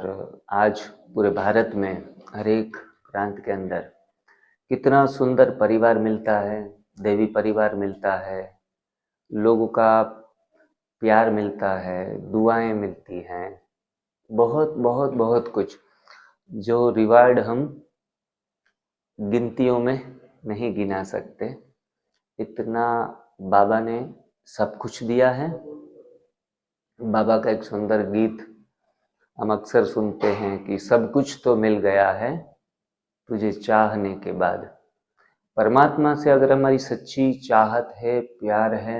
और आज पूरे भारत में हर एक प्रांत के अंदर कितना सुंदर परिवार मिलता है, देवी परिवार मिलता है, लोगों का प्यार मिलता है, दुआएं मिलती हैं, बहुत बहुत बहुत कुछ जो रिवार्ड हम गिनतियों में नहीं गिना सकते। इतना बाबा ने सब कुछ दिया है। बाबा का एक सुंदर गीत हम अक्सर सुनते हैं कि सब कुछ तो मिल गया है तुझे चाहने के बाद। परमात्मा से अगर हमारी सच्ची चाहत है, प्यार है,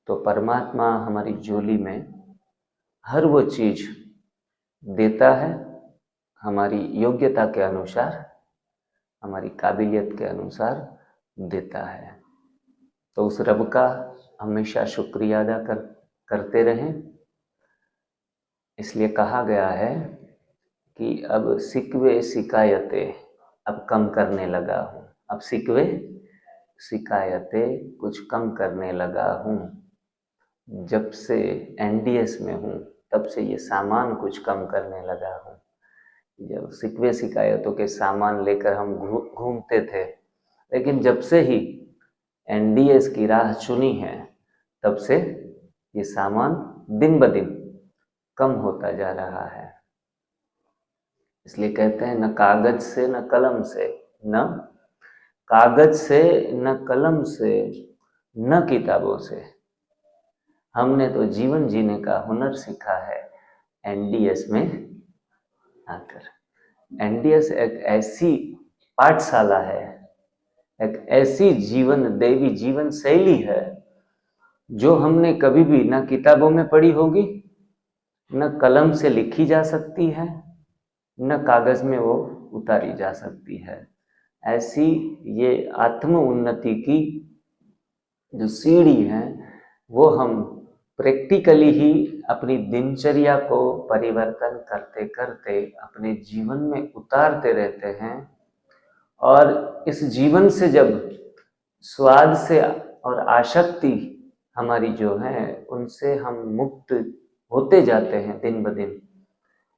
तो परमात्मा हमारी झोली में हर वो चीज देता है हमारी योग्यता के अनुसार, हमारी काबिलियत के अनुसार देता है। तो उस रब का हमेशा शुक्रिया अदा करते रहें। इसलिए कहा गया है कि अब शिकवे शिकायतें अब कम करने लगा हूँ। अब शिकवे शिकायतें कुछ कम करने लगा हूँ। जब से एनडीएस में हूँ तब से ये सामान कुछ कम करने लगा हूँ। जब शिकवे शिकायतों के सामान लेकर हम घूमते थे, लेकिन जब से ही एनडीएस की राह चुनी है तब से ये सामान दिन ब दिन कम होता जा रहा है। इसलिए कहते हैं न कागज से न कलम से, न कागज से न कलम से न किताबों से, हमने तो जीवन जीने का हुनर सीखा है एनडीएस में आकर। एनडीएस एक ऐसी पाठशाला है, एक ऐसी देवी जीवन शैली है जो हमने कभी भी न किताबों में पढ़ी होगी, न कलम से लिखी जा सकती है, न कागज में वो उतारी जा सकती है। ऐसी ये आत्म उन्नति की जो सीढ़ी है वो हम प्रैक्टिकली ही अपनी दिनचर्या को परिवर्तन करते करते अपने जीवन में उतारते रहते हैं। और इस जीवन से जब स्वाद से और आसक्ति हमारी जो है उनसे हम मुक्त होते जाते हैं दिन ब दिन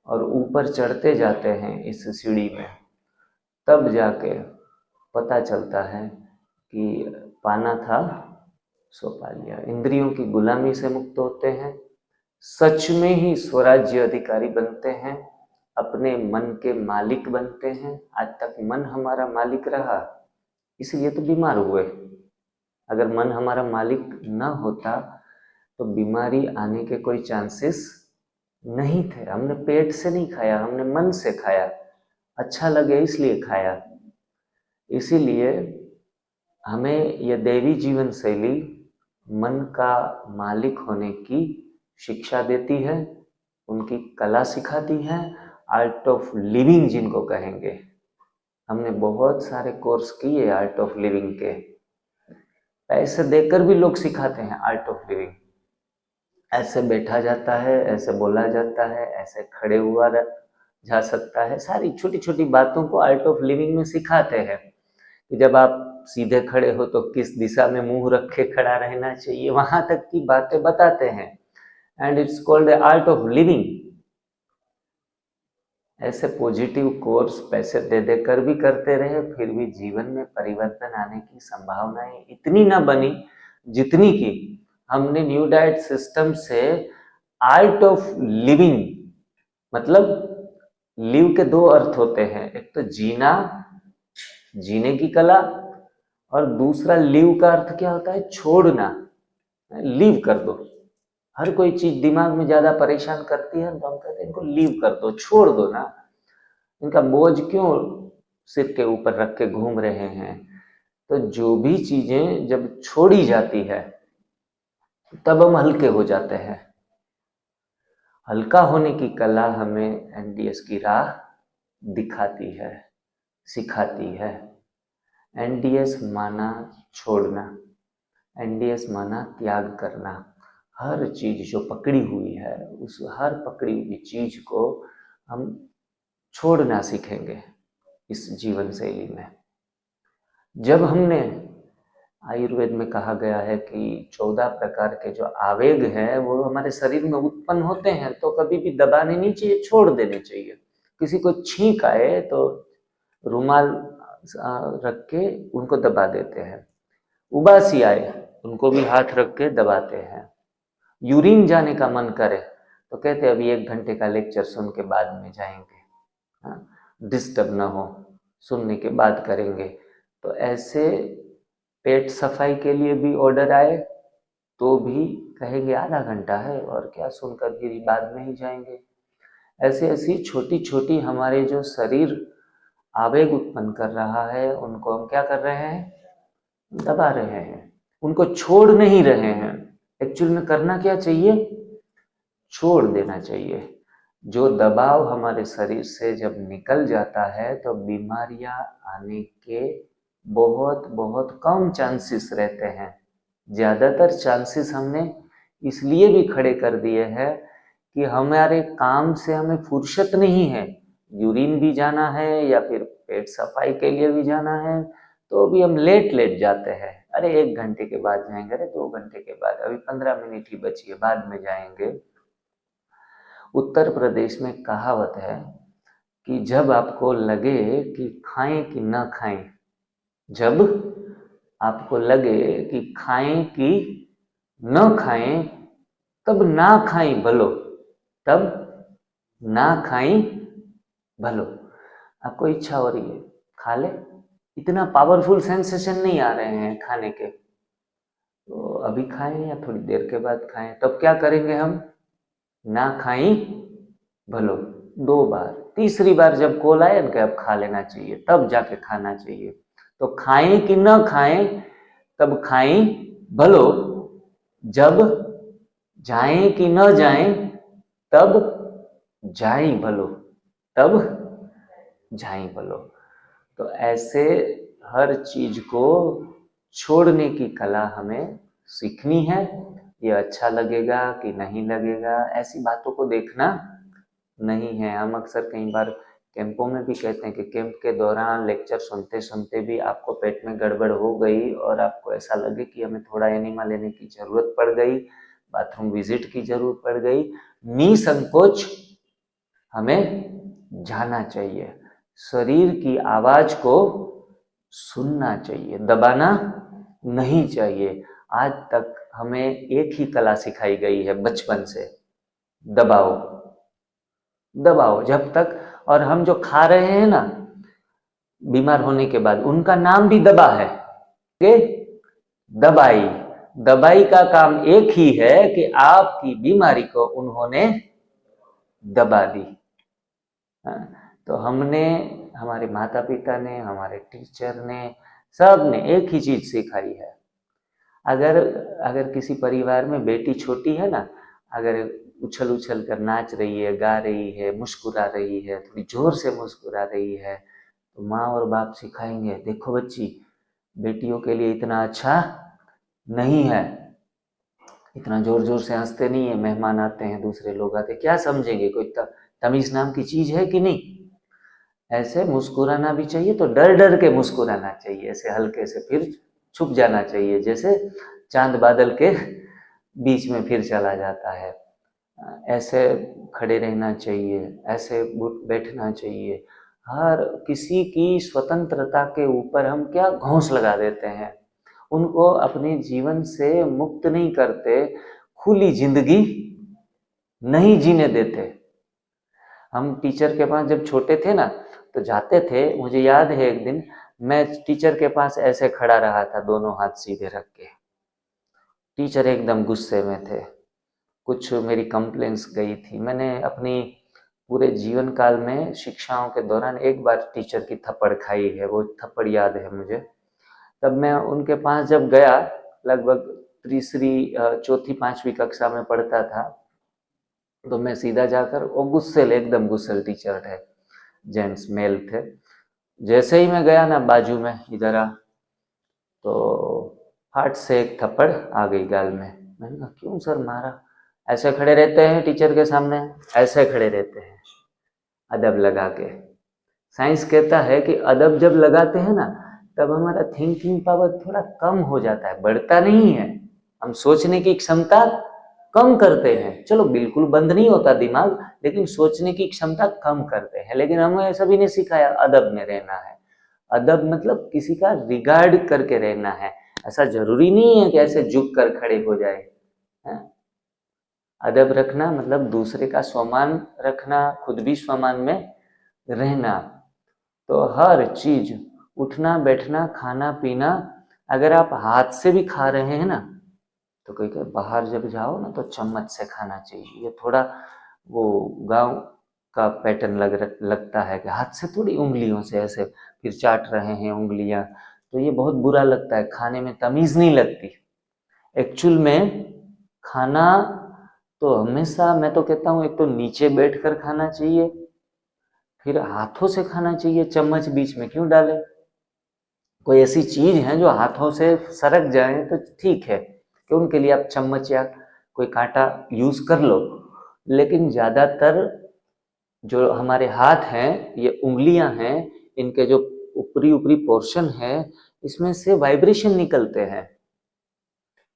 और ऊपर चढ़ते जाते हैं इस सीढ़ी में, तब जाके पता चलता है कि पाना था सो पा लिया। इंद्रियों की गुलामी से मुक्त होते हैं, सच में ही स्वराज्य अधिकारी बनते हैं, अपने मन के मालिक बनते हैं। आज तक मन हमारा मालिक रहा, इसलिए तो बीमार हुए। अगर मन हमारा मालिक ना होता तो बीमारी आने के कोई चांसेस नहीं थे। हमने पेट से नहीं खाया, हमने मन से खाया, अच्छा लगे इसलिए खाया। इसीलिए हमें यह देवी जीवन शैली मन का मालिक होने की शिक्षा देती है, उनकी कला सिखाती है, आर्ट ऑफ लिविंग जिनको कहेंगे। हमने बहुत सारे कोर्स किए आर्ट ऑफ लिविंग के, पैसे देकर भी लोग सिखाते हैं आर्ट ऑफ लिविंग। ऐसे बैठा जाता है, ऐसे बोला जाता है, ऐसे खड़े हुआ जा सकता है, सारी छोटी छोटी बातों को आर्ट ऑफ लिविंग में सिखाते हैं कि जब आप सीधे खड़े हो तो किस दिशा में मुंह रख के खड़ा रहना चाहिए, वहां तक की बातें बताते हैं। And it's called the art of living. ऐसे पॉजिटिव कोर्स पैसे दे देकर भी करते रहे, फिर भी जीवन में परिवर्तन आने की संभावनाएं इतनी ना बनी जितनी कि हमने न्यू डाइट सिस्टम से आर्ट ऑफ लिविंग, मतलब लिव के दो अर्थ होते हैं, एक तो जीना, जीने की कला, और दूसरा लिव का अर्थ क्या होता है, छोड़ना, लीव कर दो। हर कोई चीज दिमाग में ज्यादा परेशान करती है तो हम कहते हैं इनको लीव कर दो, छोड़ दो ना, इनका बोझ क्यों सिर के ऊपर रख के घूम रहे हैं। तो जो भी चीजें जब छोड़ी जाती है तब हम हल्के हो जाते हैं। हल्का होने की कला हमें एनडीएस की राह दिखाती है, सिखाती है। एनडीएस माना छोड़ना, एनडीएस माना त्याग करना। हर चीज जो पकड़ी हुई है उस हर पकड़ी हुई चीज को हम छोड़ना सीखेंगे इस जीवन शैली में। जब हमने आयुर्वेद में कहा गया है कि 14 प्रकार के जो आवेग हैं वो हमारे शरीर में उत्पन्न होते हैं, तो कभी भी दबाने नहीं चाहिए, छोड़ देने चाहिए। किसी को छींक आए तो रुमाल रख के उनको दबा देते हैं, उबासी आए उनको भी हाथ रख के दबाते हैं, यूरिन जाने का मन करे तो कहते अभी 1 घंटे का लेक्चर सुन के बाद में जाएंगे, डिस्टर्ब ना हो, सुनने के बाद करेंगे। तो ऐसे पेट सफाई के लिए भी ऑर्डर आए तो भी कहेंगे आधा घंटा है और क्या, सुनकर भी बाद में ही जाएंगे। ऐसे ऐसी छोटी छोटी हमारे जो शरीर आवेग उत्पन्न कर रहा है उनको हम क्या कर रहे हैं, दबा रहे हैं, उनको छोड़ नहीं रहे हैं। एक्चुअल में करना क्या चाहिए, छोड़ देना चाहिए। जो दबाव हमारे शरीर से जब निकल जाता है तो बीमारियां आने के बहुत बहुत कम चांसेस रहते हैं। ज़्यादातर चांसेस हमने इसलिए भी खड़े कर दिए हैं कि हमारे काम से हमें फुर्सत नहीं है, यूरिन भी जाना है या फिर पेट सफाई के लिए भी जाना है, तो भी हम लेट जाते हैं। अरे 1 घंटे के बाद जाएंगे, अरे 2 घंटे के बाद, अभी 15 मिनट ही बची है, बाद में जाएंगे। उत्तर प्रदेश में कहावत है कि जब आपको लगे कि खाएं कि न खाएं, जब आपको लगे कि खाएं कि न खाएं, तब ना खाएं भलो, तब ना खाएं भलो। आपको इच्छा हो रही है खा ले, इतना पावरफुल सेंसेशन नहीं आ रहे हैं खाने के, तो अभी खाएं या थोड़ी देर के बाद खाएं। तब क्या करेंगे हम, ना खाएं भलो 2 बार, तीसरी बार जब कॉल आए कि अब खा लेना चाहिए, तब जाके खाना चाहिए। तो खाएं कि न खाएं, तब खाएं भलो, जब जाएं कि न जाएं, तब जाएं भलो, तब जाएं भलो। तो ऐसे हर चीज को छोड़ने की कला हमें सीखनी है। ये अच्छा लगेगा कि नहीं लगेगा, ऐसी बातों को देखना नहीं है। हम अक्सर कई बार कैंपों में भी कहते हैं कि कैंप के दौरान लेक्चर सुनते सुनते भी आपको पेट में गड़बड़ हो गई और आपको ऐसा लगे कि हमें थोड़ा एनिमा लेने की जरूरत पड़ गई, बाथरूम विजिट की जरूरत पड़ गई, निसंकोच हमें जाना चाहिए। शरीर की आवाज को सुनना चाहिए, दबाना नहीं चाहिए। आज तक हमें एक ही कला सिखाई गई है बचपन से, दबाओ दबाओ जब तक। और हम जो खा रहे हैं ना बीमार होने के बाद, उनका नाम भी दबा है, दबाई। दबाई का काम एक ही है कि आपकी बीमारी को उन्होंने दबा दी। तो हमने, हमारे माता पिता ने, हमारे टीचर ने, सब ने एक ही चीज सिखाई है। अगर किसी परिवार में बेटी छोटी है ना, अगर उछल उछल कर नाच रही है, गा रही है, मुस्कुरा रही है, थोड़ी जोर से मुस्कुरा रही है, तो माँ और बाप सिखाएंगे, देखो बच्ची, बेटियों के लिए इतना अच्छा नहीं है, इतना जोर जोर से हंसते नहीं है, मेहमान आते हैं, दूसरे लोग आते हैं, क्या समझेंगे, कोई तमीज नाम की चीज है कि नहीं। ऐसे मुस्कुराना भी चाहिए तो डर डर के मुस्कुराना चाहिए, ऐसे हल्के से, फिर छुप जाना चाहिए, जैसे चांद बादल के बीच में फिर चला जाता है। ऐसे खड़े रहना चाहिए, ऐसे बैठना चाहिए। हर किसी की स्वतंत्रता के ऊपर हम क्या घोंस लगा देते हैं, उनको अपने जीवन से मुक्त नहीं करते, खुली जिंदगी नहीं जीने देते। हम टीचर के पास जब छोटे थे ना तो जाते थे, मुझे याद है एक दिन मैं टीचर के पास ऐसे खड़ा रहा था, दोनों हाथ सीधे रख के। टीचर एकदम गुस्से में थे, कुछ मेरी कंप्लेंट्स गई थी। मैंने अपनी पूरे जीवन काल में शिक्षाओं के दौरान एक बार टीचर की थप्पड़ खाई है, वो थप्पड़ याद है मुझे। तब मैं उनके पास जब गया, लगभग तीसरी चौथी 5वीं कक्षा में पढ़ता था, तो मैं सीधा जाकर, वो गुस्सेल, एकदम गुस्सेल टीचर थे, जेंट्स मेल थे। जैसे ही मैं गया ना बाजू में इधर आ, तो हाथ से एक थप्पड़ आ गई गाल में। मैंने कहा क्यों सर मारा, ऐसे खड़े रहते हैं टीचर के सामने, ऐसे खड़े रहते हैं अदब लगा के। साइंस कहता है कि अदब जब लगाते हैं ना तब हमारा थिंकिंग पावर थोड़ा कम हो जाता है, बढ़ता नहीं है। हम सोचने की क्षमता कम करते हैं। चलो बिल्कुल बंद नहीं होता दिमाग, लेकिन सोचने की क्षमता कम करते हैं। लेकिन हमें सभी ने सिखाया अदब में रहना है। अदब मतलब किसी का रिगार्ड करके रहना है। ऐसा जरूरी नहीं है कि ऐसे झुक कर खड़े हो जाए। है? अदब रखना मतलब दूसरे का सम्मान रखना, खुद भी सम्मान में रहना। तो हर चीज, उठना बैठना खाना पीना, अगर आप हाथ से भी खा रहे हैं ना, तो कहीं कहीं बाहर जब जाओ ना तो चम्मच से खाना चाहिए। ये थोड़ा वो गांव का पैटर्न लगता है कि हाथ से थोड़ी उंगलियों से ऐसे फिर चाट रहे हैं उंगलियां, तो ये बहुत बुरा लगता है, खाने में तमीज नहीं लगती। एक्चुअल में खाना तो हमेशा, मैं तो कहता हूँ, एक तो नीचे बैठकर खाना चाहिए, फिर हाथों से खाना चाहिए। चम्मच बीच में क्यों डालें? कोई ऐसी चीज है जो हाथों से सरक जाए तो ठीक है कि उनके लिए आप चम्मच या कोई कांटा यूज कर लो। लेकिन ज्यादातर जो हमारे हाथ हैं, ये उंगलियां हैं, इनके जो ऊपरी ऊपरी पोर्शन है, इसमें से वाइब्रेशन निकलते हैं।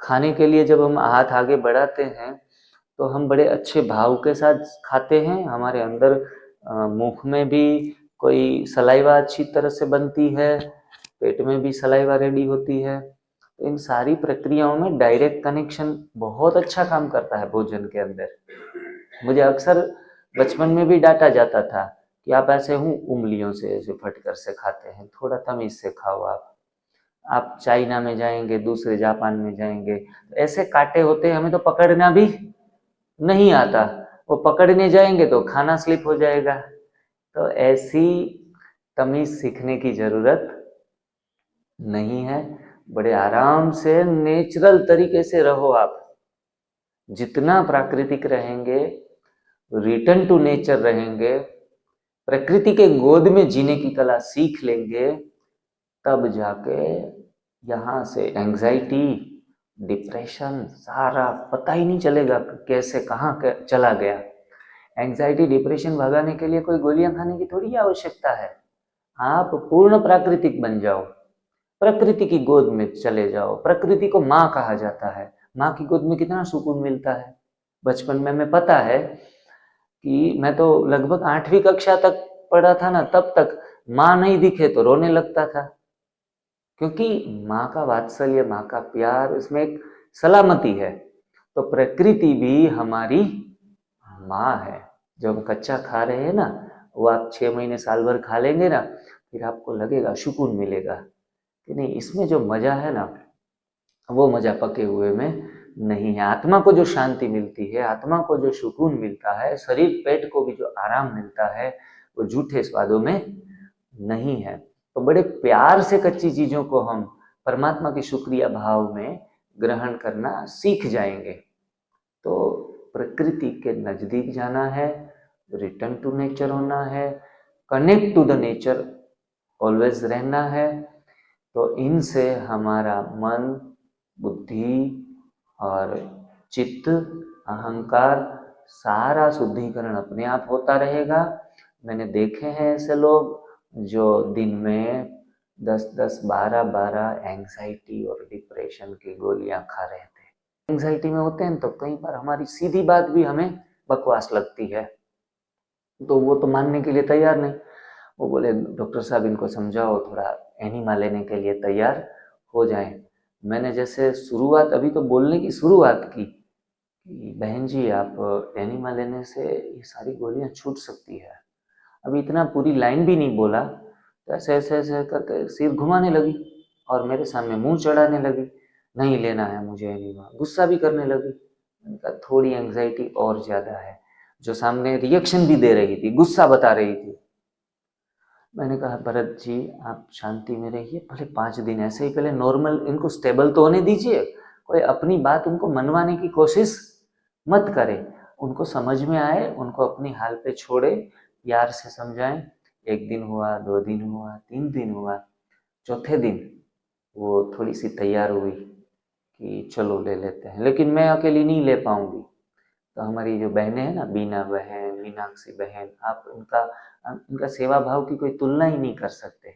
खाने के लिए जब हम हाथ आगे बढ़ाते हैं तो हम बड़े अच्छे भाव के साथ खाते हैं। हमारे अंदर मुख में भी कोई सलाइवा अच्छी तरह से बनती है, पेट में भी सलाइवा रेडी होती है। तो इन सारी प्रक्रियाओं में डायरेक्ट कनेक्शन बहुत अच्छा काम करता है भोजन के अंदर। मुझे अक्सर बचपन में भी डांटा जाता था कि आप ऐसे हूँ उंगलियों से ऐसे फटकर से खाते हैं, थोड़ा तमीज से खाओ। आप चाइना में जाएंगे, दूसरे जापान में जाएंगे, तो ऐसे कांटे होते हैं, हमें तो पकड़ना भी नहीं आता। वो पकड़ने जाएंगे तो खाना स्लिप हो जाएगा। तो ऐसी तमीज सीखने की जरूरत नहीं है। बड़े आराम से नेचुरल तरीके से रहो आप। जितना प्राकृतिक रहेंगे, रिटर्न टू नेचर रहेंगे, प्रकृति के गोद में जीने की कला सीख लेंगे, तब जाके यहाँ से एंजाइटी, डिप्रेशन सारा पता ही नहीं चलेगा कैसे कहाँ चला गया। एंजाइटी डिप्रेशन भगाने के लिए कोई गोलियां खाने की थोड़ी आवश्यकता है। आप पूर्ण प्राकृतिक बन जाओ, प्रकृति की गोद में चले जाओ। प्रकृति को माँ कहा जाता है। माँ की गोद में कितना सुकून मिलता है। बचपन में हमें पता है कि मैं तो लगभग 8वीं कक्षा तक पढ़ा था ना, तब तक माँ नहीं दिखे तो रोने लगता था, क्योंकि माँ का वात्सल्य, माँ का प्यार, इसमें एक सलामती है। तो प्रकृति भी हमारी माँ है। जो हम कच्चा खा रहे हैं ना, वो आप 6 महीने साल भर खा लेंगे ना, फिर आपको लगेगा, सुकून मिलेगा कि नहीं, इसमें जो मजा है ना, वो मजा पके हुए में नहीं है। आत्मा को जो शांति मिलती है, आत्मा को जो सुकून मिलता है, शरीर पेट को भी जो आराम मिलता है, वो झूठे स्वादों में नहीं है। तो बड़े प्यार से कच्ची चीजों को हम परमात्मा की शुक्रिया भाव में ग्रहण करना सीख जाएंगे। तो प्रकृति के नजदीक जाना है, रिटर्न टू नेचर होना है, connect to the nature always रहना है। तो इनसे हमारा मन, बुद्धि और चित्त, अहंकार, सारा शुद्धिकरण अपने आप होता रहेगा। मैंने देखे हैं ऐसे लोग जो दिन में 10-10, 12-12 एंग्जाइटी और डिप्रेशन की गोलियां खा रहे थे। एंग्जाइटी में होते हैं तो कई बार हमारी सीधी बात भी हमें बकवास लगती है, तो वो तो मानने के लिए तैयार नहीं। वो बोले डॉक्टर साहब इनको समझाओ, थोड़ा एनिमा लेने के लिए तैयार हो जाएं। मैंने जैसे शुरुआत, अभी तो बोलने की शुरुआत की कि बहन जी आप एनिमा लेने से ये सारी गोलियां छूट सकती है। अभी इतना पूरी लाइन भी नहीं बोला, तो ऐसे ऐसे ऐसे करके सिर घुमाने लगी और मेरे सामने मुंह चढ़ाने लगी, नहीं लेना है मुझे एनिमा। गुस्सा भी करने लगी। मैंने कहा थोड़ी एंग्जाइटी और ज्यादा है। जो सामने रिएक्शन भी दे रही थी, गुस्सा बता रही थी। मैंने कहा भरत जी आप शांति में रहिए, भले 5 दिन ऐसे ही पहले नॉर्मल, इनको स्टेबल तो होने दीजिए। कोई अपनी बात उनको मनवाने की कोशिश मत करें। उनको समझ में आए, उनको अपनी हाल पे छोड़े, प्यार से समझाएं। 1 दिन हुआ, 2 दिन हुआ, 3 दिन हुआ, चौथे दिन वो थोड़ी सी तैयार हुई कि चलो ले लेते हैं, लेकिन मैं अकेली नहीं ले पाऊंगी। तो हमारी जो बहनें हैं ना, बीना बहन, मीनाक्षी बहन, आप उनका सेवा भाव की कोई तुलना ही नहीं कर सकते।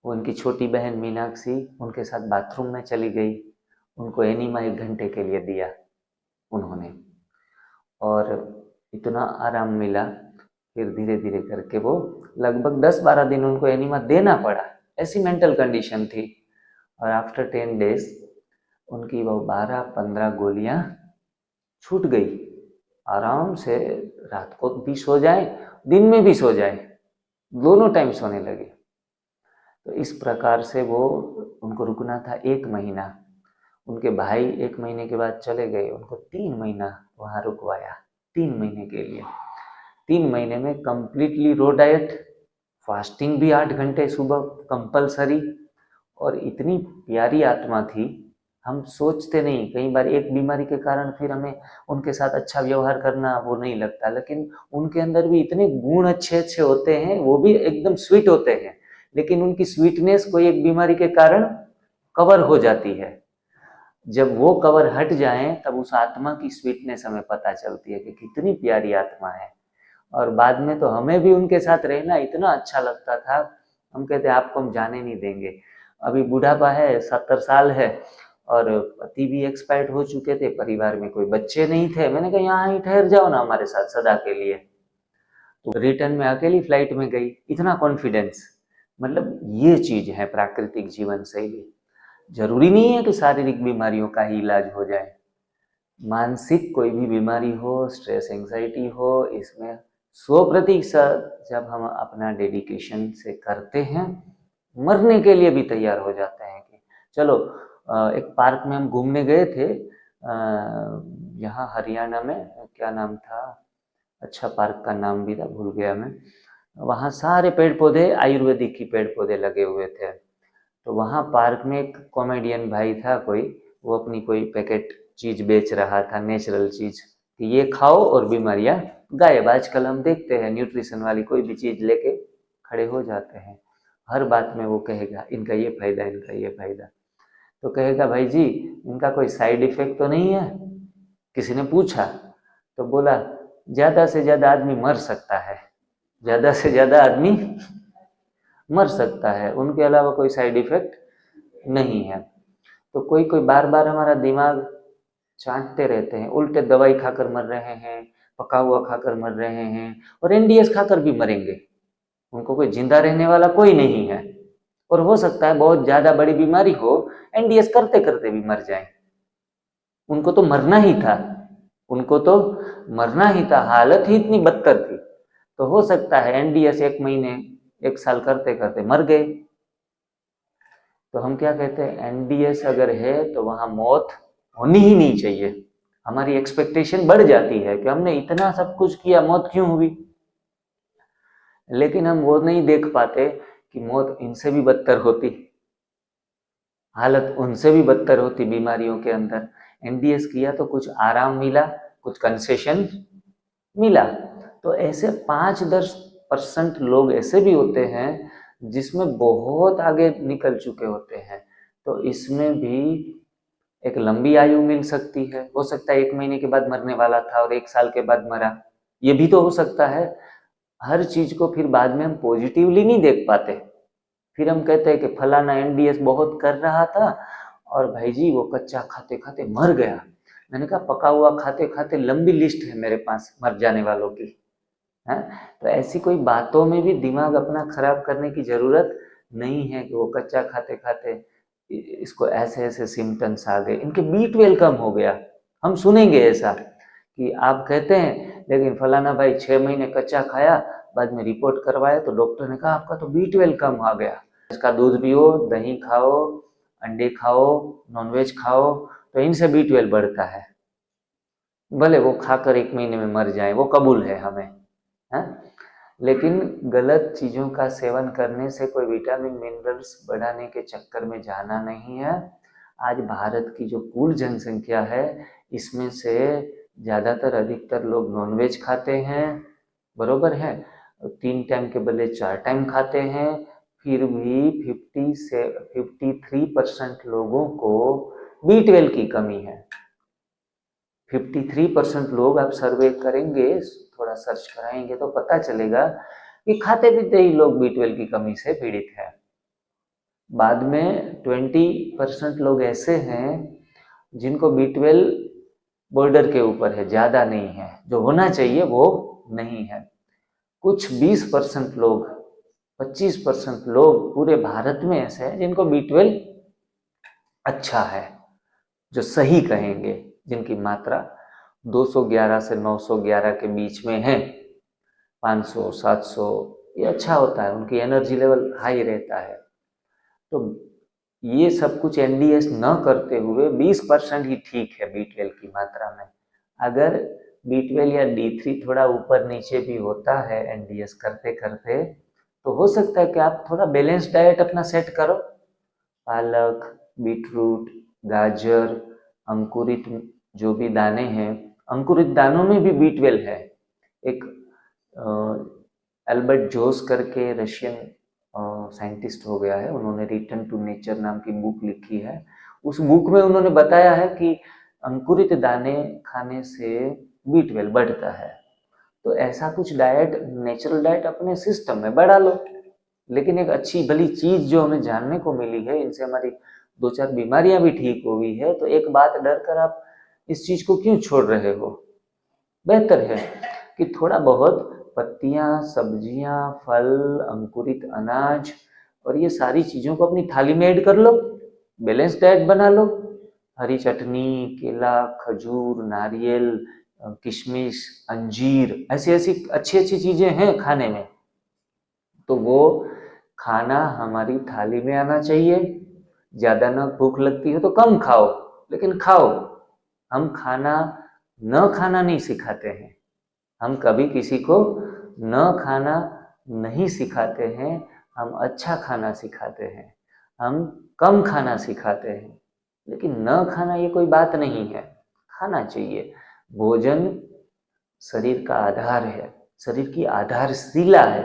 वो उनकी छोटी बहन मीनाक्षी उनके साथ बाथरूम में चली गई, उनको एनीमा 1 घंटे के लिए दिया उन्होंने, और इतना आराम मिला। फिर धीरे धीरे करके वो लगभग 10-12 दिन उनको एनीमा देना पड़ा, ऐसी मेंटल कंडीशन थी। और आफ्टर 10 डेज उनकी वो 12-15 गोलियां छूट गई। आराम से रात को भी सो जाए, दिन में भी सो जाए, दोनों टाइम सोने लगे। तो इस प्रकार से वो, उनको रुकना था 1 महीना। उनके भाई 1 महीने के बाद चले गए, उनको 3 महीना वहाँ रुकवाया, 3 महीने के लिए। 3 महीने में कंप्लीटली रो डाइट, फास्टिंग भी 8 घंटे सुबह कंपलसरी, और इतनी प्यारी आत्मा थी। हम सोचते नहीं, कई बार एक बीमारी के कारण फिर हमें उनके साथ अच्छा व्यवहार करना वो नहीं लगता, लेकिन उनके अंदर भी इतने गुण अच्छे अच्छे होते हैं, वो भी एकदम स्वीट होते हैं, लेकिन उनकी स्वीटनेस कोई एक बीमारी के कारण कवर हो जाती है। जब वो कवर हट जाए तब उस आत्मा की स्वीटनेस हमें पता चलती है कि कितनी प्यारी आत्मा है। और बाद में तो हमें भी उनके साथ रहना इतना अच्छा लगता था, हम कहते आपको हम जाने नहीं देंगे। अभी बुढ़ापा है, 70 साल है, और पति भी एक्सपायर्ड हो चुके थे, परिवार में कोई बच्चे नहीं थे। मैंने कहा यहाँ ही ठहर जाओ ना हमारे साथ सदा के लिए। तो रिटर्न में अकेली फ्लाइट में गई, इतना कॉन्फिडेंस। मतलब ये चीज है प्राकृतिक जीवन शैली। जरूरी नहीं है कि शारीरिक बीमारियों का ही इलाज हो जाए, मानसिक कोई भी बीमारी हो, स्ट्रेस एंजाइटी हो, इसमें 100% जब हम अपना डेडिकेशन से करते हैं, मरने के लिए भी तैयार हो जाते हैं। कि चलो, एक पार्क में हम घूमने गए थे, यहाँ हरियाणा में, क्या नाम था, अच्छा पार्क का नाम भी था, भूल गया मैं। वहाँ सारे पेड़ पौधे आयुर्वेदिक की पेड़ पौधे लगे हुए थे। तो वहाँ पार्क में एक कॉमेडियन भाई था कोई, वो अपनी कोई पैकेट चीज बेच रहा था, नेचुरल चीज, कि ये खाओ और बीमारियां गायब। आजकल हम देखते हैं न्यूट्रिशन वाली कोई भी चीज लेके खड़े हो जाते हैं, हर बात में वो कहेगा इनका ये फायदा, इनका ये फायदा। तो कहेगा भाई जी इनका कोई साइड इफेक्ट तो नहीं है? किसी ने पूछा तो बोला ज्यादा से ज्यादा आदमी मर सकता है, ज्यादा से ज्यादा आदमी मर सकता है, उनके अलावा कोई साइड इफेक्ट नहीं है। तो कोई कोई बार बार हमारा दिमाग चाटते रहते हैं, उल्टे दवाई खाकर मर रहे हैं, पका हुआ खाकर मर रहे हैं, और एनडीएस खाकर भी मरेंगे। उनको कोई जिंदा रहने वाला कोई नहीं है। और हो सकता है बहुत ज्यादा बड़ी बीमारी हो, एनडीएस करते करते भी मर जाए। उनको तो मरना ही था, उनको तो मरना ही था, हालत ही इतनी बदतर थी। तो हो सकता है एनडीएस 1 महीने 1 साल करते करते मर गए। तो हम क्या कहते हैं, एनडीएस अगर है तो वहां मौत होनी ही नहीं चाहिए। हमारी एक्सपेक्टेशन बढ़ जाती है कि हमने इतना सब कुछ किया, मौत क्यों हुई? लेकिन हम वो नहीं देख पाते कि मौत इनसे भी बदतर होती, हालत उनसे भी बदतर होती बीमारियों के अंदर। एनडीएस किया तो कुछ आराम मिला, कुछ कंसेशन मिला। तो ऐसे 5-10% लोग ऐसे भी होते हैं जिसमें बहुत आगे निकल चुके होते हैं। तो इसमें भी एक लंबी आयु मिल सकती है। हो सकता है 1 महीने के बाद मरने वाला था और 1 साल के बाद मरा, ये भी तो हो सकता है। हर चीज को फिर बाद में हम पॉजिटिवली नहीं देख पाते। फिर हम कहते हैं कि फलाना एनडीएस बहुत कर रहा था और भाई जी वो कच्चा खाते खाते मर गया। मैंने कहा पका हुआ खाते खाते लंबी लिस्ट है मेरे पास मर जाने वालों की, है। तो ऐसी कोई बातों में भी दिमाग अपना खराब करने की जरूरत नहीं है कि वो कच्चा खाते खाते इसको ऐसे ऐसे सिम्टम्स आ गए, इनके B12 कम हो गया। हम सुनेंगे ऐसा कि आप कहते हैं लेकिन फलाना भाई 6 महीने कच्चा खाया, बाद में रिपोर्ट करवाया तो डॉक्टर ने कहा आपका तो B12 कम आ गया। इसका दूध पियो, दही खाओ, अंडे खाओ, नॉनवेज खाओ, तो इनसे B12 बढ़ता है। भले वो खाकर 1 महीने में मर जाए, वो कबूल है हमें, है? लेकिन गलत चीजों का सेवन करने से कोई विटामिन मिनरल्स बढ़ाने के चक्कर में जाना नहीं है। आज भारत की जो कुल जनसंख्या है इसमें से ज्यादातर अधिकतर लोग नॉनवेज खाते हैं, बरोबर है, 3 टाइम के बदले 4 टाइम खाते हैं। फिर भी 50 से 53% लोगों को B12 की कमी है। 53% लोग आप सर्वे करेंगे, थोड़ा सर्च कराएंगे तो पता चलेगा कि खाते पीते ही लोग B12 की कमी से पीड़ित है। बाद में 20% लोग ऐसे हैं जिनको B12 बॉर्डर के ऊपर है, ज़्यादा नहीं है, जो होना चाहिए वो नहीं है। कुछ 20% लोग, 25% लोग पूरे भारत में ऐसे हैं जिनको B12 अच्छा है, जो सही कहेंगे, जिनकी मात्रा 211 से 911 के बीच में है, 500 700, ये अच्छा होता है, उनकी एनर्जी लेवल हाई रहता है। तो ये सब कुछ NDS न करते हुए 20% ही ठीक है B12 की मात्रा में। अगर B12 या D3 थोड़ा ऊपर नीचे भी होता है NDS करते करते, तो हो सकता है कि आप थोड़ा बैलेंस डाइट अपना सेट करो। पालक, बीटरूट, गाजर, अंकुरित जो भी दाने हैं, अंकुरित दानों में भी B12 है। एक एल्बर्ट जोस करके रशियन साइंटिस्ट हो गया है, उन्होंने रिटर्न टू नेचर नाम की बुक लिखी है। उस बुक में उन्होंने बताया है कि अंकुरित दाने खाने से B12 बढ़ता है। तो ऐसा कुछ डाइट, नेचुरल डाइट अपने सिस्टम में बढ़ा लो। लेकिन एक अच्छी भली चीज जो हमें जानने को मिली है, इनसे हमारी 2-4 बीमारियां भी ठीक हो गई है, तो एक बात डर कर आप इस चीज को क्यों छोड़ रहे हो? बेहतर है कि थोड़ा बहुत पत्तियां, सब्जियां, फल, अंकुरित अनाज और ये सारी चीजों को अपनी थाली में ऐड कर लो, बैलेंस डाइट बना लो। हरी चटनी, केला, खजूर, नारियल, किशमिश, अंजीर, ऐसी ऐसी अच्छी अच्छी चीजें हैं खाने में, तो वो खाना हमारी थाली में आना चाहिए। ज्यादा ना भूख लगती है तो कम खाओ, लेकिन खाओ। हम खाना न खाना नहीं सिखाते हैं, हम कभी किसी को न खाना नहीं सिखाते हैं, हम अच्छा खाना सिखाते हैं, हम कम खाना सिखाते हैं। लेकिन न खाना ये कोई बात नहीं है, खाना चाहिए। भोजन शरीर का आधार है, शरीर की आधारशिला है।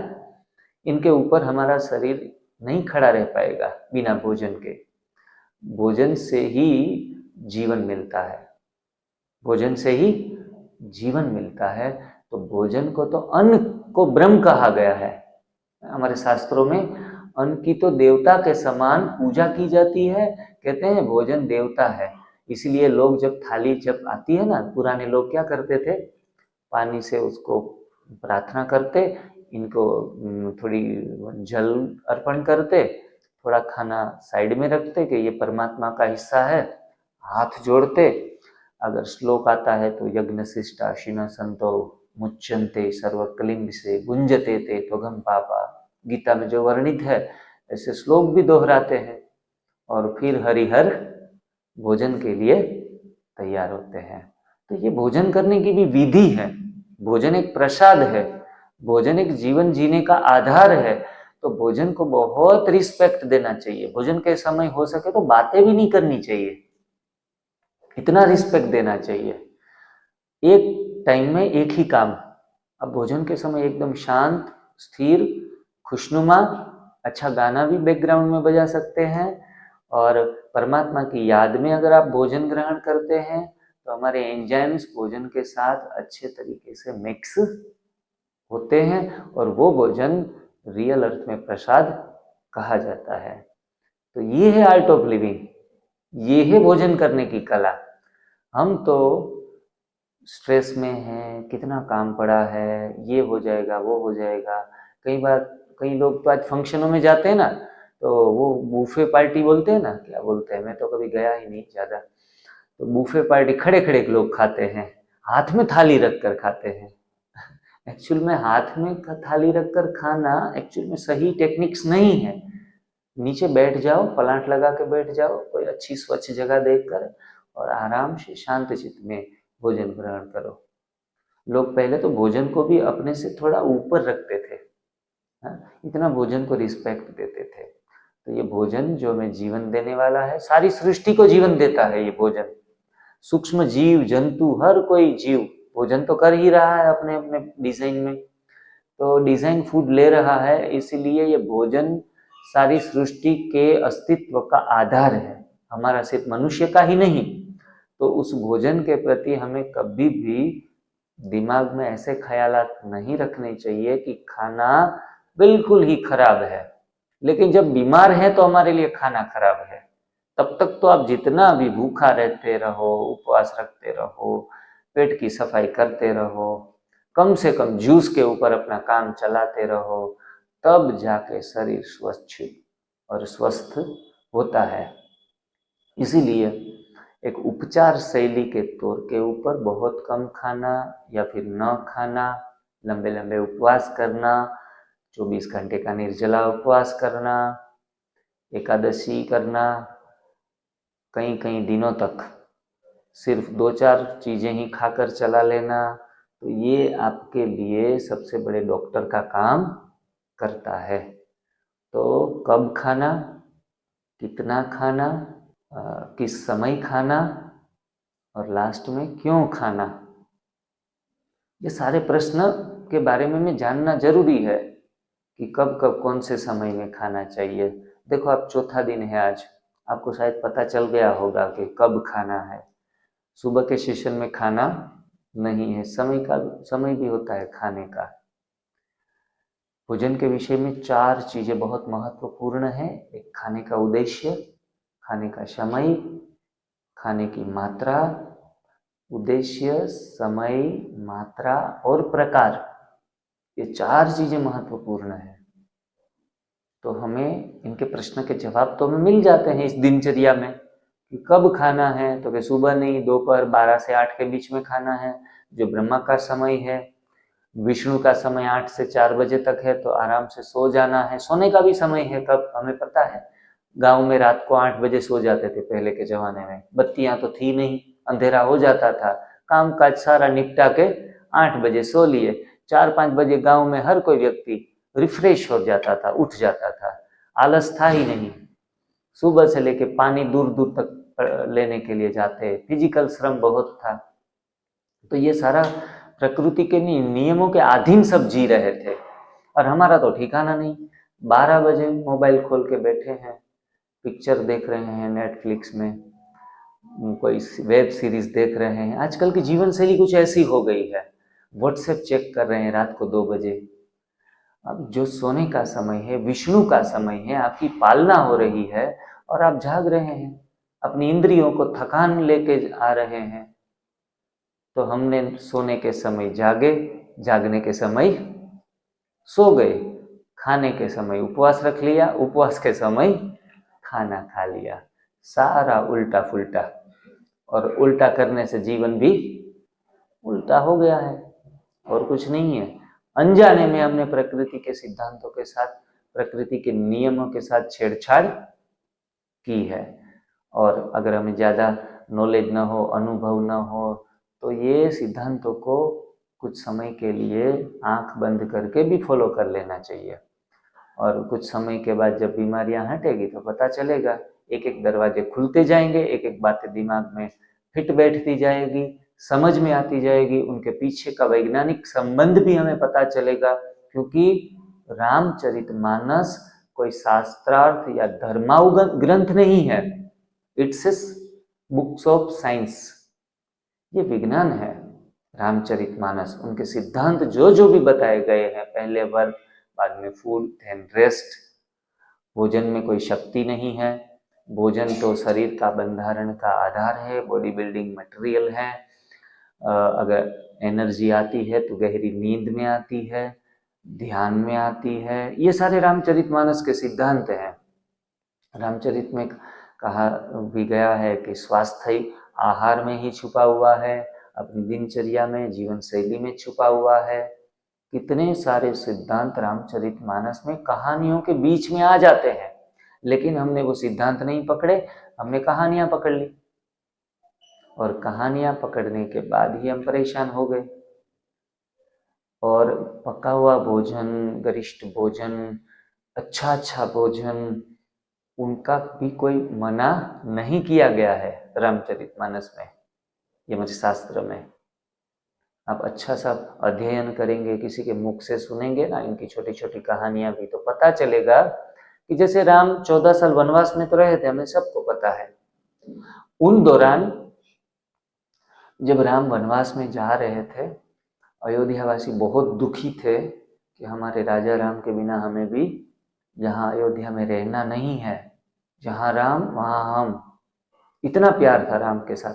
इनके ऊपर हमारा शरीर नहीं खड़ा रह पाएगा बिना भोजन के। भोजन से ही जीवन मिलता है, भोजन से ही जीवन मिलता है। तो भोजन को तो अन्न को ब्रह्म कहा गया है। हमारे शास्त्रों में अन्न की तो देवता के समान पूजा की जाती है। कहते हैं भोजन देवता है, इसलिए लोग जब थाली जब आती है ना, पुराने लोग क्या करते थे, पानी से उसको प्रार्थना करते, इनको थोड़ी जल अर्पण करते, थोड़ा खाना साइड में रखते कि ये परमात्मा का हिस्सा है, हाथ जोड़ते। अगर श्लोक आता है तो यज्ञ शिष्टा शिन संतो मुच्यन्ते सर्वकलिंग से गुंजते ते त्वगम पापा, गीता में जो वर्णित है, ऐसे श्लोक भी दोहराते हैं और फिर हरिहर भोजन के लिए तैयार होते हैं। तो ये भोजन करने की भी विधि है। भोजन एक प्रसाद है, भोजन एक जीवन जीने का आधार है। तो भोजन को बहुत रिस्पेक्ट देना चाहिए। भोजन के समय हो सके तो बातें भी नहीं करनी चाहिए, इतना रिस्पेक्ट देना चाहिए। एक टाइम में एक ही काम। अब भोजन के समय एकदम शांत, स्थिर, खुशनुमा, अच्छा गाना भी बैकग्राउंड में बजा सकते हैं। और परमात्मा की याद में अगर आप भोजन ग्रहण करते हैं तो हमारे एंजाइम्स भोजन के साथ अच्छे तरीके से मिक्स होते हैं और वो भोजन रियल अर्थ में प्रसाद कहा जाता है। तो ये है आर्ट ऑफ लिविंग, ये है भोजन करने की कला। हम तो स्ट्रेस में हैं, कितना काम पड़ा है, ये हो जाएगा वो हो जाएगा। कई बार कई लोग तो आज फंक्शनों में जाते हैं ना, तो वो बूफे पार्टी बोलते हैं ना, क्या बोलते हैं, मैं तो कभी गया ही नहीं ज़्यादा। तो बूफे पार्टी खड़े खड़े लोग खाते हैं, हाथ में थाली रख कर खाते हैं। एक्चुअल में हाथ में थाली रख कर खाना एक्चुअल में सही टेक्निक्स नहीं है। नीचे बैठ जाओ, पलांट लगा के बैठ जाओ, कोई अच्छी स्वच्छ जगह देखकर, और आराम से शांत चित्त में भोजन ग्रहण करो। लोग पहले तो भोजन को भी अपने से थोड़ा ऊपर रखते थे, इतना भोजन को रिस्पेक्ट देते थे। तो ये भोजन जो हमें जीवन देने वाला है, सारी सृष्टि को जीवन देता है ये भोजन। सूक्ष्म जीव जंतु, हर कोई जीव भोजन तो कर ही रहा है अपने अपने डिजाइन में, तो डिजाइन फूड ले रहा है, इसीलिए ये भोजन सारी सृष्टि के अस्तित्व का आधार है, हमारा सिर्फ मनुष्य का ही नहीं। तो उस भोजन के प्रति हमें कभी भी दिमाग में ऐसे ख्यालात नहीं रखने चाहिए कि खाना बिल्कुल ही खराब है, लेकिन जब बीमार है तो हमारे लिए खाना खराब है। तब तक तो आप जितना भी भूखा रहते रहो, उपवास रखते रहो, पेट की सफाई करते रहो, कम से कम जूस के ऊपर अपना काम चलाते रहो, तब जाके शरीर स्वच्छ और स्वस्थ होता है। इसीलिए एक उपचार शैली के तौर के ऊपर बहुत कम खाना या फिर न खाना, लंबे लंबे उपवास करना, 24 घंटे का निर्जला उपवास करना, एकादशी करना, कई कई दिनों तक सिर्फ 2-4 चीजें ही खाकर चला लेना, तो ये आपके लिए सबसे बड़े डॉक्टर का काम करता है। तो कब खाना, कितना खाना, किस समय खाना और लास्ट में क्यों खाना, ये सारे प्रश्न के बारे में जानना जरूरी है कि कब कब कौन से समय में खाना चाहिए। देखो, आप चौथा दिन है आज, आपको शायद पता चल गया होगा कि कब खाना है। सुबह के सेशन में खाना नहीं है, समय भी होता है खाने का। भोजन के विषय में 4 चीजें बहुत महत्वपूर्ण है। एक, खाने का उद्देश्य, खाने का समय, खाने की मात्रा, उद्देश्य, समय, मात्रा और प्रकार, ये 4 चीजें महत्वपूर्ण है। तो हमें इनके प्रश्न के जवाब तो हमें मिल जाते हैं इस दिनचर्या में कि कब खाना है, तो कि सुबह नहीं, दोपहर 12 से 8 के बीच में खाना है, जो ब्रह्मा का समय है। विष्णु का समय 8 से 4 बजे तक है, तो आराम से सो जाना है। सोने का भी समय है कब, हमें पता है। गांव में रात को 8 बजे सो जाते थे पहले के जमाने में, बत्तियां तो थी नहीं, अंधेरा हो जाता था, काम काज सारा निपटा के 8 बजे सो लिए। 4-5 बजे गांव में हर कोई व्यक्ति रिफ्रेश हो जाता था, उठ जाता था, आलस था ही नहीं। सुबह से लेके पानी दूर दूर तक लेने के लिए जाते, फिजिकल श्रम बहुत था। तो ये सारा प्रकृति के नियमों के अधीन सब जी रहे थे, और हमारा तो ठिकाना नहीं। 12 बजे मोबाइल खोल के बैठे हैं, पिक्चर देख रहे हैं नेटफ्लिक्स में, कोई वेब सीरीज देख रहे हैं। आजकल की जीवन शैली कुछ ऐसी हो गई है, व्हाट्सएप चेक कर रहे हैं रात को 2 बजे। अब जो सोने का समय है, विष्णु का समय है, आपकी पालना हो रही है और आप जाग रहे हैं, अपनी इंद्रियों को थकान लेके आ रहे हैं। तो हमने सोने के समय जागे, जागने के समय सो गए, खाने के समय उपवास रख लिया, उपवास के समय खाना खा लिया। सारा उल्टा फुल्टा, और उल्टा करने से जीवन भी उल्टा हो गया है, और कुछ नहीं है। अनजाने में हमने प्रकृति के सिद्धांतों के साथ, प्रकृति के नियमों के साथ छेड़छाड़ की है। और अगर हमें ज़्यादा नॉलेज न हो, अनुभव न हो, तो ये सिद्धांतों को कुछ समय के लिए आंख बंद करके भी फॉलो कर लेना चाहिए। और कुछ समय के बाद जब बीमारियां हटेगी तो पता चलेगा, एक एक दरवाजे खुलते जाएंगे, एक एक बातें दिमाग में फिट बैठती जाएगी, समझ में आती जाएगी, उनके पीछे का वैज्ञानिक संबंध भी हमें पता चलेगा। क्योंकि रामचरितमानस कोई शास्त्रार्थ या धर्माउ ग्रंथ नहीं है, इट्स बुक्स ऑफ साइंस, ये विज्ञान है। रामचरितमानस, उनके सिद्धांत जो जो भी बताए गए हैं, पहले वर्क, बाद में फूड, देन रेस्ट। भोजन में कोई शक्ति नहीं है, भोजन तो शरीर का बंधारण का आधार है, बॉडी बिल्डिंग मटेरियल है। अगर एनर्जी आती है तो गहरी नींद में आती है, ध्यान में आती है। ये सारे रामचरितमानस के सिद्धांत हैं। रामचरित में कहा भी गया है कि स्वास्थ्य आहार में ही छुपा हुआ है, अपनी दिनचर्या में, जीवन शैली में छुपा हुआ है। कितने सारे सिद्धांत रामचरितमानस में कहानियों के बीच में आ जाते हैं, लेकिन हमने वो सिद्धांत नहीं पकड़े, हमने कहानियां पकड़ ली, और कहानियां पकड़ने के बाद ही हम परेशान हो गए। और पका हुआ भोजन, गरिष्ठ भोजन, अच्छा भोजन, उनका भी कोई मना नहीं किया गया है रामचरितमानस में, यमज शास्त्र में। आप अच्छा सा अध्ययन करेंगे, किसी के मुख से सुनेंगे ना इनकी छोटी छोटी कहानियां भी, तो पता चलेगा कि जैसे राम 14 साल वनवास में तो रहे थे, हमें सबको पता है। उन दौरान जब राम वनवास में जा रहे थे, अयोध्यावासी बहुत दुखी थे कि हमारे राजा राम के बिना हमें भी यहाँ अयोध्या में रहना नहीं है, जहाँ राम वहाँ हम। इतना प्यार था राम के साथ।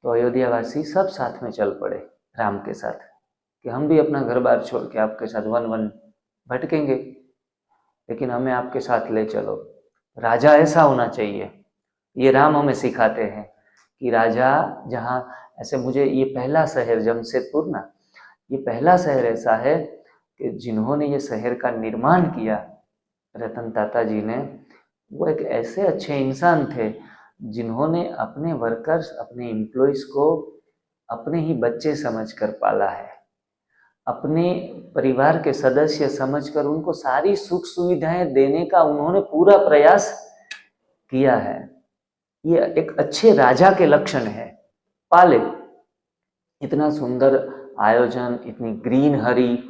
तो अयोध्या वासी सब साथ में चल पड़े राम के साथ कि हम भी अपना घर बार छोड़ के आपके साथ वन वन भटकेंगे, लेकिन हमें आपके साथ ले चलो। राजा ऐसा होना चाहिए। ये राम हमें सिखाते हैं कि राजा जहाँ ऐसे, मुझे ये पहला शहर जमशेदपुर ना, ये पहला शहर ऐसा है कि जिन्होंने ये शहर का निर्माण किया, रतन टाटा जी ने, वो एक ऐसे अच्छे इंसान थे जिन्होंने अपने वर्कर्स, अपने एम्प्लॉयज को अपने ही बच्चे समझकर पाला है, अपने परिवार के सदस्य समझकर उनको सारी सुख सुविधाएं देने का उन्होंने पूरा प्रयास किया है। ये एक अच्छे राजा के लक्षण है। पाले इतना सुंदर आयोजन, इतनी ग्रीन हरी,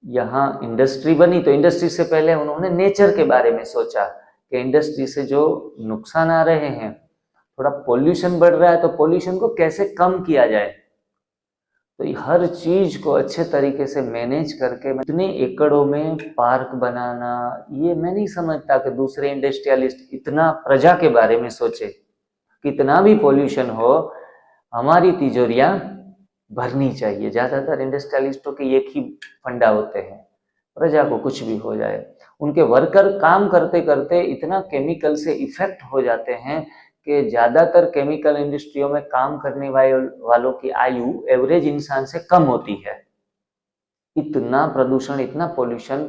यहाँ इंडस्ट्री बनी तो इंडस्ट्री से पहले उन्होंने नेचर के बारे में सोचा कि इंडस्ट्री से जो नुकसान आ रहे हैं, थोड़ा पोल्यूशन बढ़ रहा है, तो पोल्यूशन को कैसे कम किया जाए। तो हर चीज को अच्छे तरीके से मैनेज करके इतने एकड़ों में पार्क बनाना, ये मैं नहीं समझता कि दूसरे इंडस्ट्रियलिस्ट इतना प्रजा के बारे में सोचे। कितना भी पोल्यूशन हो, हमारी तिजोरियां भरनी चाहिए। ज्यादातर इंडस्ट्रियलिस्टों के एक ही फंडा होते हैं, प्रजा को कुछ भी हो जाए। उनके वर्कर काम करते करते इतना केमिकल से इफेक्ट हो जाते हैं कि ज्यादातर केमिकल इंडस्ट्रियों में काम करने वालों की आयु एवरेज इंसान से कम होती है। इतना प्रदूषण, इतना पोल्यूशन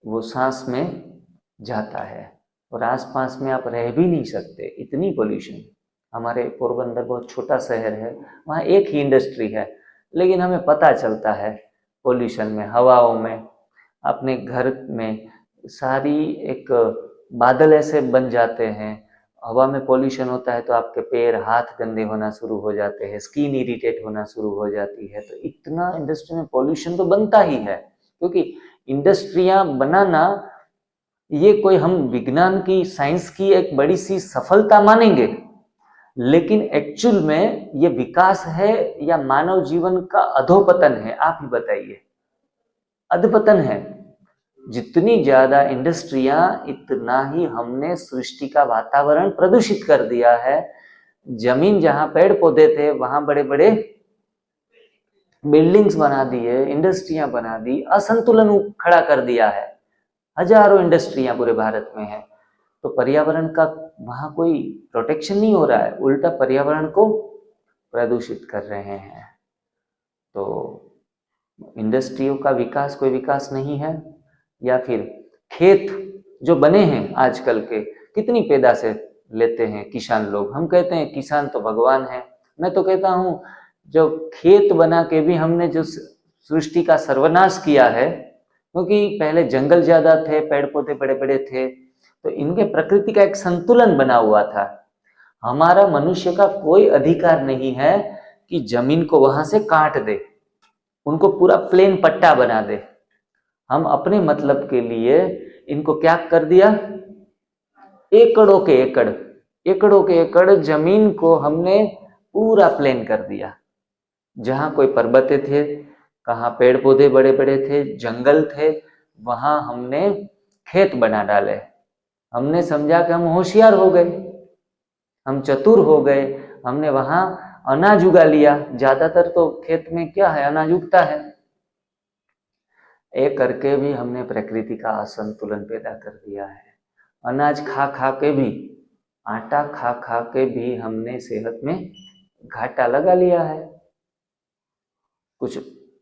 वो सांस में जाता है और आसपास में आप रह भी नहीं सकते, इतनी पोल्यूशन। हमारे पोरबंदर बहुत छोटा शहर है, वहाँ एक ही इंडस्ट्री है, लेकिन हमें पता चलता है पोल्यूशन में, हवाओं में, अपने घर में सारी एक बादल ऐसे बन जाते हैं। हवा में पोल्यूशन होता है तो आपके पैर हाथ गंदे होना शुरू हो जाते हैं, स्किन इरिटेट होना शुरू हो जाती है। तो इतना इंडस्ट्री में पोल्यूशन तो बनता ही है, क्योंकि इंडस्ट्रियां बनाना ये कोई हम विज्ञान की, साइंस की एक बड़ी सी सफलता मानेंगे, लेकिन एक्चुअल में ये विकास है या मानव जीवन का अधोपतन है? आप ही बताइए। अधपतन है। जितनी ज्यादा इंडस्ट्रियां, इतना ही हमने सृष्टि का वातावरण प्रदूषित कर दिया है। जमीन जहां पेड़ पौधे थे वहां बड़े बड़े बिल्डिंग्स बना दिए, इंडस्ट्रियां बना दी, असंतुलन खड़ा कर दिया है। हजारों इंडस्ट्रियां पूरे भारत में है, तो पर्यावरण का वहां कोई प्रोटेक्शन नहीं हो रहा है, उल्टा पर्यावरण को प्रदूषित कर रहे हैं। तो इंडस्ट्रियों का विकास कोई विकास नहीं है। या फिर खेत जो बने हैं आजकल के, कितनी पैदाशें लेते हैं किसान लोग। हम कहते हैं किसान तो भगवान है, मैं तो कहता हूं जो खेत बना के भी हमने जो सृष्टि का सर्वनाश किया है, क्योंकि पहले जंगल ज्यादा थे, पेड़ पौधे बड़े बड़े थे, तो इनके प्रकृति का एक संतुलन बना हुआ था। हमारा मनुष्य का कोई अधिकार नहीं है कि जमीन को वहां से काट दे, उनको पूरा प्लेन पट्टा बना दे। हम अपने मतलब के लिए इनको क्या कर दिया, एकड़ों के एकड़ जमीन को हमने पूरा प्लेन कर दिया। जहां कोई पर्वतें थे, कहाँ पेड़ पौधे बड़े बड़े थे, जंगल थे, वहां हमने खेत बना डाले। हमने समझा कि हम होशियार हो गए, हम चतुर हो गए, हमने वहां अनाज उगा लिया। ज्यादातर तो खेत में क्या है, अनाज उगता है। एक करके भी हमने प्रकृति का असंतुलन पैदा कर दिया है। अनाज खा खा के भी, आटा खा खा के भी हमने सेहत में घाटा लगा लिया है। कुछ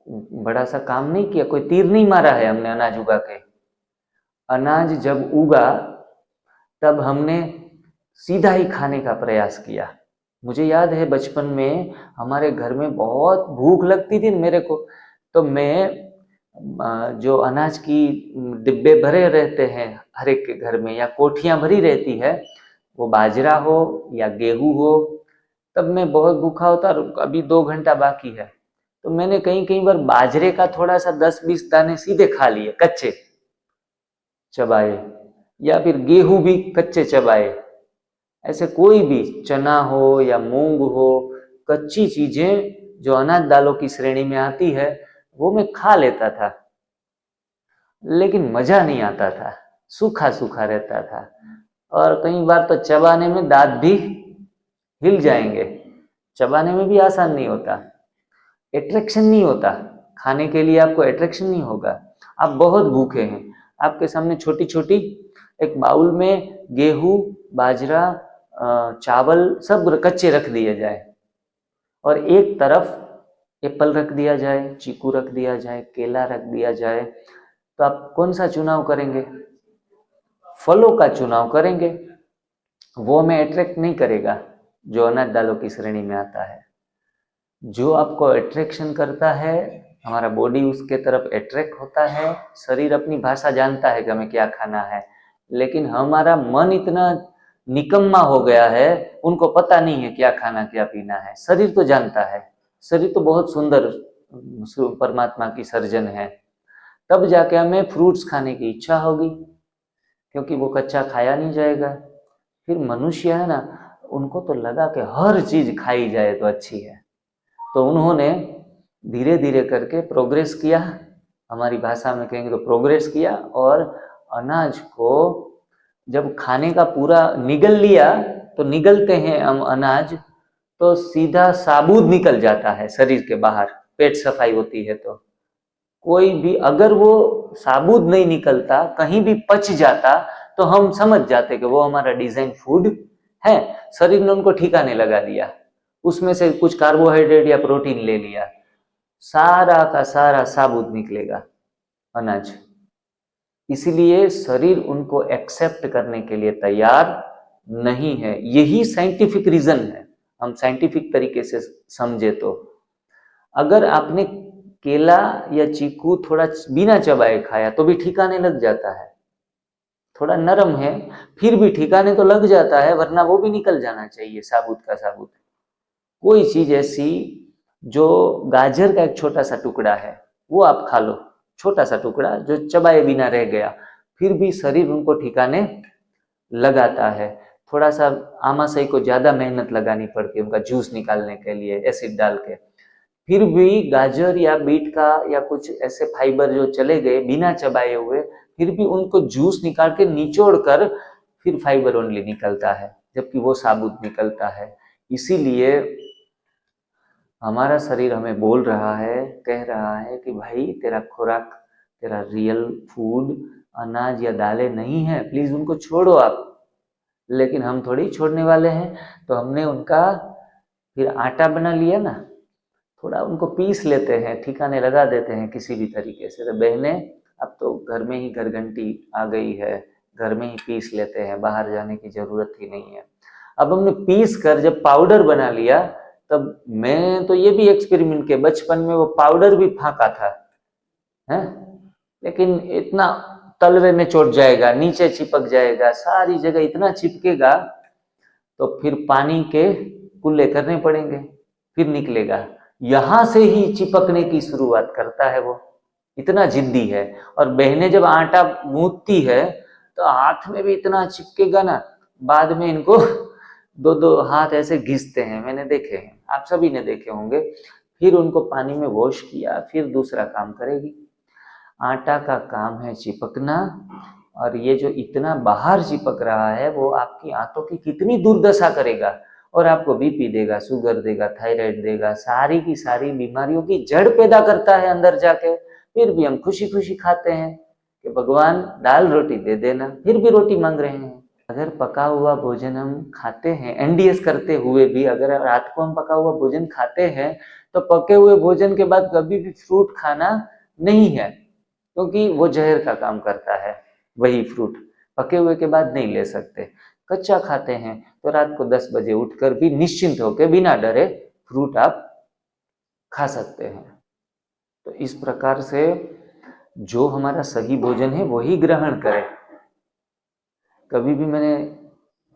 बड़ा सा काम नहीं किया, कोई तीर नहीं मारा है हमने अनाज उगा के। अनाज जब उगा तब हमने सीधा ही खाने का प्रयास किया। मुझे याद है बचपन में हमारे घर में बहुत भूख लगती थी मेरे को, तो मैं जो अनाज की डिब्बे भरे रहते हैं हर एक के घर में, या कोठियां भरी रहती है, वो बाजरा हो या गेहूं हो, तब मैं बहुत भूखा होता, अभी 2 घंटा बाकी है, तो मैंने कई बार बाजरे का थोड़ा सा 10-20 दाने सीधे खा लिए, कच्चे चबाए, या फिर गेहूं भी कच्चे चबाए। ऐसे कोई भी चना हो या मूंग हो, कच्ची चीजें जो अनाज दालों की श्रेणी में आती है, वो मैं खा लेता था। लेकिन मजा नहीं आता था, सूखा सूखा रहता था और कई बार तो चबाने में दांत भी हिल जाएंगे, चबाने में भी आसान नहीं होता, एट्रैक्शन नहीं होता खाने के लिए, आपको एट्रैक्शन नहीं होगा। आप बहुत भूखे हैं, आपके सामने छोटी छोटी एक बाउल में गेहूं, बाजरा, चावल सब कच्चे रख दिए जाए और एक तरफ एप्पल रख दिया जाए, चीकू रख दिया जाए, केला रख दिया जाए, तो आप कौन सा चुनाव करेंगे? फलों का चुनाव करेंगे। वो हमें अट्रैक्ट नहीं करेगा जो अनाज दालों की श्रेणी में आता है। जो आपको अट्रैक्शन करता है, हमारा बॉडी उसके तरफ अट्रैक्ट होता है। शरीर अपनी भाषा जानता है कि हमें क्या खाना है, लेकिन हमारा मन इतना निकम्मा हो गया है, उनको पता नहीं है क्या खाना क्या पीना है। शरीर तो जानता है, शरीर तो बहुत सुंदर परमात्मा की सर्जन है। तब जाके हमें फ्रूट्स खाने की इच्छा होगी, क्योंकि वो कच्चा खाया नहीं जाएगा। फिर मनुष्य है ना, उनको तो लगा कि हर चीज खाई जाए तो अच्छी है, तो उन्होंने धीरे धीरे करके प्रोग्रेस किया, हमारी भाषा में कहेंगे तो प्रोग्रेस किया, और अनाज को जब खाने का पूरा निगल लिया, तो निगलते हैं हम अनाज तो सीधा साबुत निकल जाता है शरीर के बाहर, पेट सफाई होती है तो। कोई भी अगर वो साबुत नहीं निकलता, कहीं भी पच जाता, तो हम समझ जाते कि वो हमारा डिजाइन फूड है। शरीर ने उनको ठिकाने लगा दिया, उसमें से कुछ कार्बोहाइड्रेट या प्रोटीन ले लिया, सारा का सारा साबुत निकलेगा अनाज। इसलिए शरीर उनको एक्सेप्ट करने के लिए तैयार नहीं है। यही साइंटिफिक रीजन है, हम साइंटिफिक तरीके से समझे तो। अगर आपने केला या चीकू थोड़ा बिना चबाए खाया तो भी ठिकाने लग जाता है, थोड़ा नरम है फिर भी ठिकाने तो लग जाता है, वरना वो भी निकल जाना चाहिए साबुत का साबुत। कोई चीज ऐसी जो गाजर का एक छोटा सा टुकड़ा है, वो आप खा लो, छोटा सा टुकड़ा जो चबाए बिना रह गया, फिर भी शरीर उनको ठिकाने लगाता है। थोड़ा सा आमाशय को ज्यादा मेहनत लगानी पड़ती है उनका जूस निकालने के लिए एसिड डाल के, फिर भी गाजर या बीट का या कुछ ऐसे फाइबर जो चले गए बिना चबाए हुए, फिर भी उनको जूस निकाल के निचोड़ कर फिर फाइबर ओनली निकलता है, जबकि वो साबुत निकलता है। इसीलिए हमारा शरीर हमें बोल रहा है, कह रहा है कि भाई तेरा खुराक, तेरा रियल फूड अनाज या दालें नहीं है, प्लीज उनको छोड़ो आप। लेकिन हम थोड़ी छोड़ने वाले हैं, तो हमने उनका फिर आटा बना लिया ना, थोड़ा उनको पीस लेते हैं, ठिकाने लगा देते हैं किसी भी तरीके से। तो बहनें, अब तो घर में ही घरघंटी आ गई है, घर में ही पीस लेते हैं, बाहर जाने की जरूरत ही नहीं है। अब हमने पीस कर जब पाउडर बना लिया, तब मैं तो ये भी एक्सपेरिमेंट किया, बचपन में वो पाउडर भी फाका था है, लेकिन इतना तलवे में चोट जाएगा, नीचे चिपक जाएगा, सारी जगह इतना चिपकेगा, तो फिर पानी के कुल्ले करने पड़ेंगे, फिर निकलेगा। यहां से ही चिपकने की शुरुआत करता है वो, इतना जिद्दी है। और बहनें जब आटा गूंथती है तो हाथ में भी इतना चिपकेगा ना, बाद में इनको दो दो हाथ ऐसे घिसते हैं, मैंने देखे हैं, आप सभी ने देखे होंगे। फिर उनको पानी में वॉश किया, फिर दूसरा काम करेगी। आटा का काम है चिपकना, और ये जो इतना बाहर चिपक रहा है वो आपकी आंतों की कितनी दुर्दशा करेगा, और आपको बीपी देगा, शुगर देगा, थायराइड देगा, सारी की सारी बीमारियों की जड़ पैदा करता है अंदर जाके। फिर भी हम खुशी खुशी खाते हैं कि भगवान दाल रोटी दे देना, फिर भी रोटी मांग रहे हैं। अगर पका हुआ भोजन हम खाते हैं, एनडीएस करते हुए भी अगर रात को हम पका हुआ भोजन खाते हैं, तो पके हुए भोजन के बाद कभी भी फ्रूट खाना नहीं है, क्योंकि वो जहर का काम करता है। वही फ्रूट पके हुए के बाद नहीं ले सकते। कच्चा खाते हैं तो रात को 10 बजे उठकर भी निश्चिंत होकर बिना डरे फ्रूट आप खा सकते हैं। तो इस प्रकार से जो हमारा सही भोजन है वही ग्रहण करें। कभी भी मैंने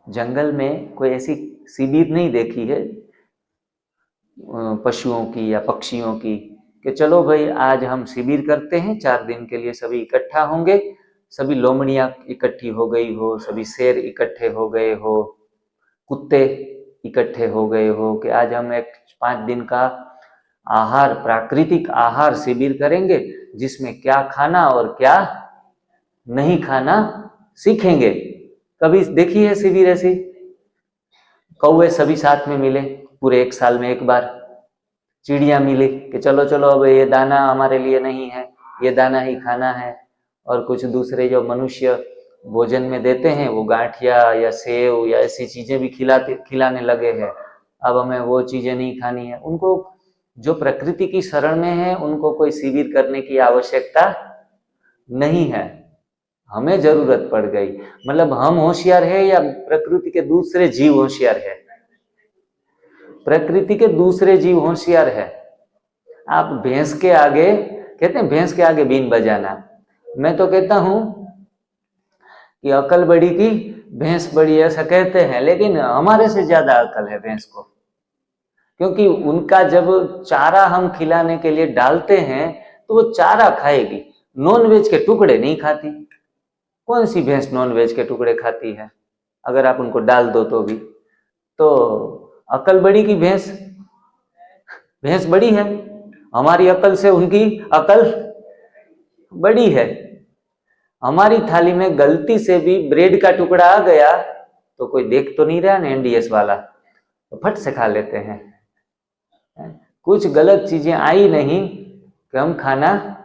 जंगल में कोई ऐसी शिविर नहीं देखी है पशुओं की या पक्षियों की कि चलो भाई आज हम शिविर करते हैं, 4 दिन के लिए सभी इकट्ठा होंगे, सभी लोमड़ियां इकट्ठी हो गई हो, सभी शेर इकट्ठे हो गए हो, कुत्ते इकट्ठे हो गए हो कि आज हम एक 5 दिन का आहार, प्राकृतिक आहार शिविर करेंगे, जिसमें क्या खाना और क्या नहीं खाना सीखेंगे। कभी देखी है शिविर ऐसी? कौवे सभी साथ में मिले पूरे एक साल में एक बार, चिड़िया मिली कि चलो चलो अब ये दाना हमारे लिए नहीं है, ये दाना ही खाना है। और कुछ दूसरे जो मनुष्य भोजन में देते हैं वो गांठिया या सेव या ऐसी चीजें भी खिलाने लगे हैं। अब हमें वो चीजें नहीं खानी है। उनको जो प्रकृति की शरण में है उनको कोई शिविर करने की आवश्यकता नहीं है, हमें जरूरत पड़ गई। मतलब हम होशियार है या प्रकृति के दूसरे जीव होशियार है? प्रकृति के दूसरे जीव होशियार है। आप भैंस के आगे, कहते हैं भैंस के आगे बीन बजाना, मैं तो कहता हूं कि अकल बड़ी की भैंस बड़ी, ऐसा कहते हैं, लेकिन हमारे से ज्यादा अकल है भैंस को। क्योंकि उनका जब चारा हम खिलाने के लिए डालते हैं तो वो चारा खाएगी, नॉनवेज के टुकड़े नहीं खाती। कौन सी भैंस नॉनवेज के टुकड़े खाती है? अगर आप उनको डाल दो तो भी। तो अकल बड़ी की भैंस बड़ी है, हमारी अकल से उनकी अकल बड़ी है। हमारी थाली में गलती से भी ब्रेड का टुकड़ा आ गया तो कोई देख तो नहीं रहा ना एनडीएस वाला, तो फट से खा लेते हैं। कुछ गलत चीजें आई नहीं कि हम खाना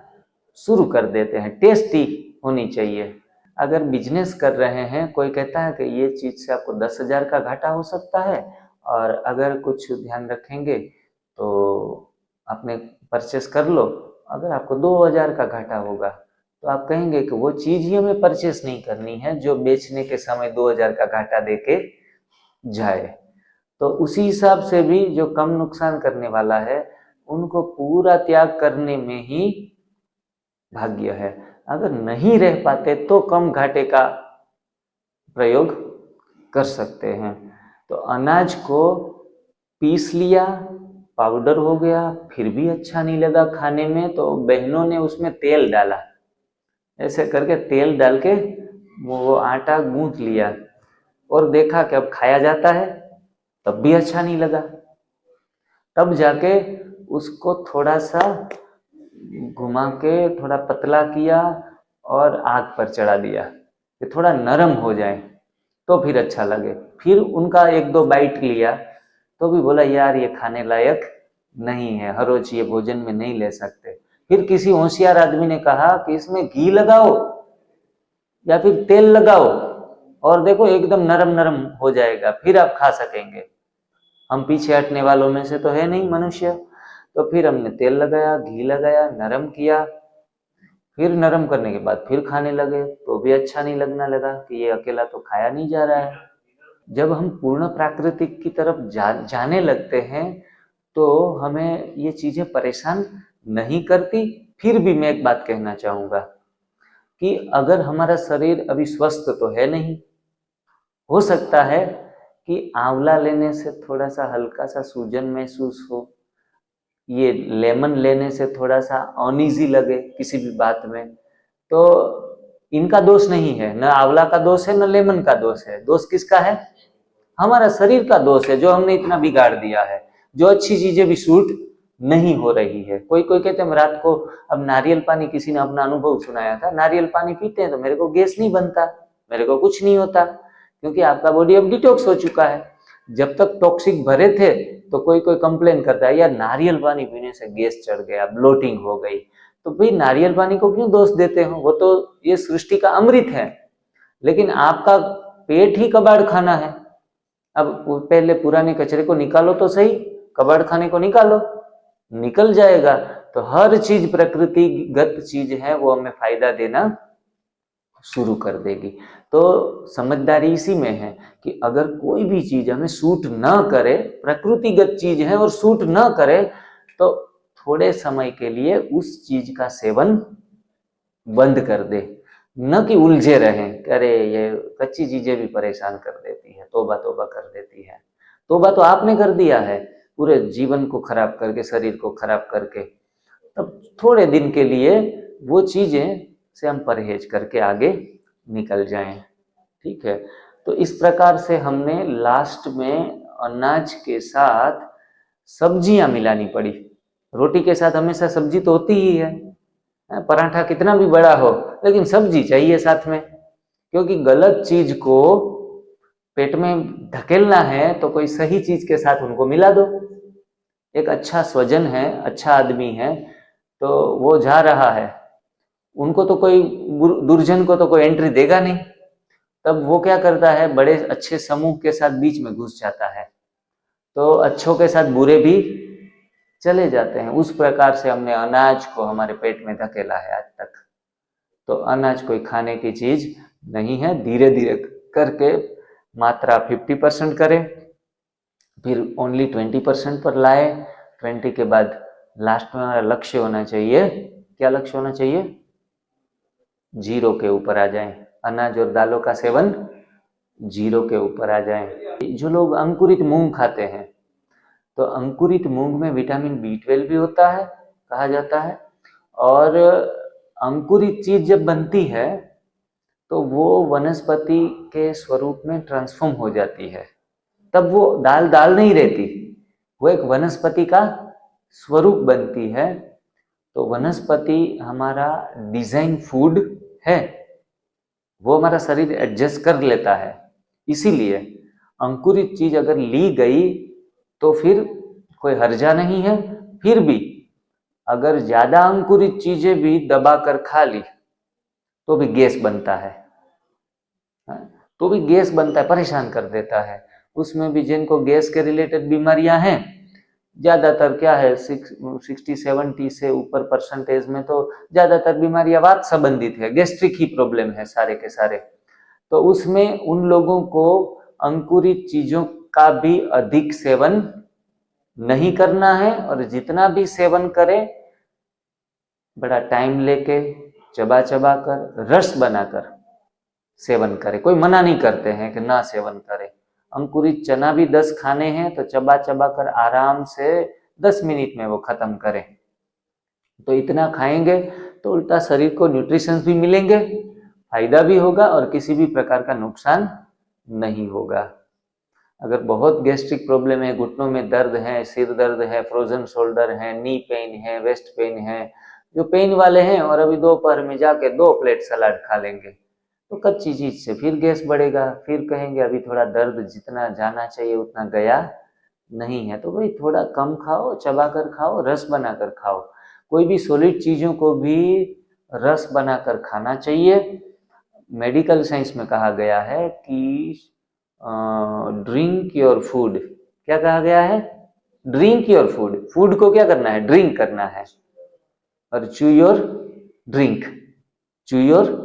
शुरू कर देते हैं। टेस्टी होनी चाहिए। अगर बिजनेस कर रहे हैं, कोई कहता है कि ये चीज से आपको 10,000 का घाटा हो सकता है और अगर कुछ ध्यान रखेंगे तो आपने परचेस कर लो, अगर आपको 2,000 का घाटा होगा तो आप कहेंगे कि वो चीज ही हमें परचेस नहीं करनी है जो बेचने के समय 2,000 का घाटा देके जाए। तो उसी हिसाब से भी जो कम नुकसान करने वाला है उनको पूरा त्याग करने में ही भाग्य है। अगर नहीं रह पाते तो कम घाटे का प्रयोग कर सकते हैं। तो अनाज को पीस लिया, पाउडर हो गया, फिर भी अच्छा नहीं लगा खाने में, तो बहनों ने उसमें तेल डाला, ऐसे करके तेल डाल के वो आटा गूंथ लिया और देखा कि अब खाया जाता है, तब भी अच्छा नहीं लगा। तब जाके उसको थोड़ा सा घुमा के थोड़ा पतला किया और आग पर चढ़ा दिया कि थोड़ा नरम हो जाए तो फिर अच्छा लगे। फिर उनका 1-2 बाइट लिया तो भी बोला यार ये खाने लायक नहीं है, हर रोज ये भोजन में नहीं ले सकते। फिर किसी होशियार आदमी ने कहा कि इसमें घी लगाओ या फिर तेल लगाओ और देखो एकदम नरम नरम हो जाएगा, फिर आप खा सकेंगे। हम पीछे हटने वालों में से तो है नहीं मनुष्य। तो फिर हमने तेल लगाया, घी लगाया, नरम किया, फिर नरम करने के बाद फिर खाने लगे तो भी अच्छा नहीं लगना लगा कि ये अकेला तो खाया नहीं जा रहा है। जब हम पूर्ण प्राकृतिक की तरफ जाने लगते हैं तो हमें ये चीजें परेशान नहीं करती। फिर भी मैं एक बात कहना चाहूंगा कि अगर हमारा शरीर अभी स्वस्थ तो है नहीं, हो सकता है कि आंवला लेने से थोड़ा सा हल्का सा सूजन महसूस हो, ये लेमन लेने से थोड़ा सा अनईजी लगे किसी भी बात में, तो इनका दोष नहीं है, न आंवला का दोष है न लेमन का दोष है। दोष किसका है? हमारा शरीर का दोष है जो हमने इतना बिगाड़ दिया है, जो अच्छी चीजें भी सूट नहीं हो रही है। कोई कोई कहते हैं रात को, अब नारियल पानी, किसी ने अपना अनुभव सुनाया था, नारियल पानी पीते हैं तो मेरे को गैस नहीं बनता, मेरे को कुछ नहीं होता, क्योंकि आपका बॉडी अब डिटॉक्स हो चुका है। जब तक टॉक्सिक भरे थे तो कोई कोई कंप्लेन करता है यार नारियल पानी पीने से गैस चढ़ गया, ब्लोटिंग हो गई। तो भाई नारियल पानी को क्यों दोष देते हो? वो तो ये सृष्टि का अमृत है, लेकिन आपका पेट ही कबाड़ खाना है। अब पहले पुराने कचरे को निकालो तो सही, कबाड़ खाने को निकालो, निकल जाएगा। तो हर चीज प्रकृतिगत चीज है, वो हमें फायदा देना शुरू कर देगी। तो समझदारी इसी में है कि अगर कोई भी चीज हमें सूट ना करे, प्रकृतिगत चीज है और सूट ना करे, तो थोड़े समय के लिए उस चीज का सेवन बंद कर दे, न कि उलझे रहें। अरे ये कच्ची चीजें भी परेशान कर देती है, तौबा तौबा कर देती है। तौबा तो आपने कर दिया है, पूरे जीवन को खराब करके, शरीर को खराब करके। तब थोड़े दिन के लिए वो चीजें से हम परहेज करके आगे निकल जाएं, ठीक है। तो इस प्रकार से हमने लास्ट में अनाज के साथ सब्जियां मिलानी पड़ी। रोटी के साथ हमेशा सब्जी तो होती ही है, पराठा कितना भी बड़ा हो लेकिन सब्जी चाहिए साथ में, क्योंकि गलत चीज को पेट में धकेलना है तो कोई सही चीज के साथ उनको मिला दो। एक अच्छा स्वजन है, अच्छा आदमी है, तो वो जा रहा है, उनको तो कोई, दुर्जन को तो कोई एंट्री देगा नहीं, तब वो क्या करता है, बड़े अच्छे समूह के साथ बीच में घुस जाता है, तो अच्छों के साथ बुरे भी चले जाते हैं। उस प्रकार से हमने अनाज को हमारे पेट में धकेला है आज तक। तो अनाज कोई खाने की चीज नहीं है। धीरे धीरे करके मात्रा 50% करें, फिर ओनली 20% पर लाए। 20 के बाद लास्ट में हमारा लक्ष्य होना चाहिए, क्या लक्ष्य होना चाहिए, 0 के ऊपर आ जाए। अनाज और दालों का सेवन 0 के ऊपर आ जाए। जो लोग अंकुरित मूंग खाते हैं, तो अंकुरित मूंग में विटामिन B12 भी होता है कहा जाता है, और अंकुरित चीज जब बनती है तो वो वनस्पति के स्वरूप में ट्रांसफॉर्म हो जाती है, तब वो दाल दाल नहीं रहती, वो एक वनस्पति का स्वरूप बनती है। तो वनस्पति हमारा डिजाइन फूड है, वो हमारा शरीर एडजस्ट कर लेता है। इसीलिए अंकुरित चीज अगर ली गई तो फिर कोई हर्जा नहीं है। फिर भी अगर ज्यादा अंकुरित चीजें भी दबा कर खा ली तो भी गैस बनता है, तो भी गैस बनता है, परेशान कर देता है। उसमें भी जिनको गैस के रिलेटेड बीमारियां हैं, ज्यादातर क्या है 60-70 से ऊपर परसेंटेज में तो ज्यादातर बीमारियां वात संबंधित है, गैस्ट्रिक ही प्रॉब्लम है सारे के सारे। तो उसमें उन लोगों को अंकुरित चीजों का भी अधिक सेवन नहीं करना है, और जितना भी सेवन करें बड़ा टाइम लेके चबा चबा कर रस बनाकर सेवन करें। कोई मना नहीं करते हैं कि ना सेवन करें। अंकुरित चना भी 10 खाने हैं तो चबा चबा कर आराम से 10 मिनट में वो खत्म करें। तो इतना खाएंगे तो उल्टा शरीर को न्यूट्रिशंस भी मिलेंगे, फायदा भी होगा और किसी भी प्रकार का नुकसान नहीं होगा। अगर बहुत गैस्ट्रिक प्रॉब्लम है, घुटनों में दर्द है, सिर दर्द है, फ्रोजन शोल्डर है, नी पेन है, वेस्ट पेन है, जो पेन वाले हैं और अभी दोपहर में जाके 2 प्लेट सलाद खा लेंगे तो कच्ची चीज से फिर गैस बढ़ेगा, फिर कहेंगे अभी थोड़ा दर्द जितना जाना चाहिए उतना गया नहीं है। तो भाई थोड़ा कम खाओ, चबा कर खाओ, रस बनाकर खाओ। कोई भी सॉलिड चीजों को भी रस बनाकर खाना चाहिए। मेडिकल साइंस में कहा गया है कि ड्रिंक योर फूड, क्या कहा गया है, ड्रिंक योर फूड, फूड को क्या करना है, ड्रिंक करना है, और चू योर ड्रिंक, चू योर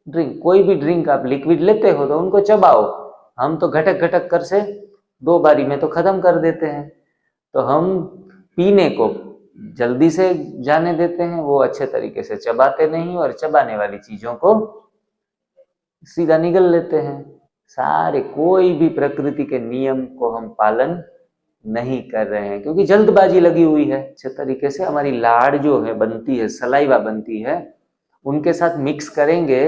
ड्रिंक। कोई भी ड्रिंक आप लिक्विड लेते हो तो उनको चबाओ। हम तो घटक घटक कर से 2 बारी में तो खत्म कर देते हैं, तो हम पीने को जल्दी से जाने देते हैं, वो अच्छे तरीके से चबाते नहीं और चबाने वाली चीजों को सीधा निगल लेते हैं। सारे कोई भी प्रकृति के नियम को हम पालन नहीं कर रहे हैं क्योंकि जल्दबाजी लगी हुई है। अच्छे तरीके से हमारी लाड़ जो है बनती है, सलाइवा बनती है, उनके साथ मिक्स करेंगे।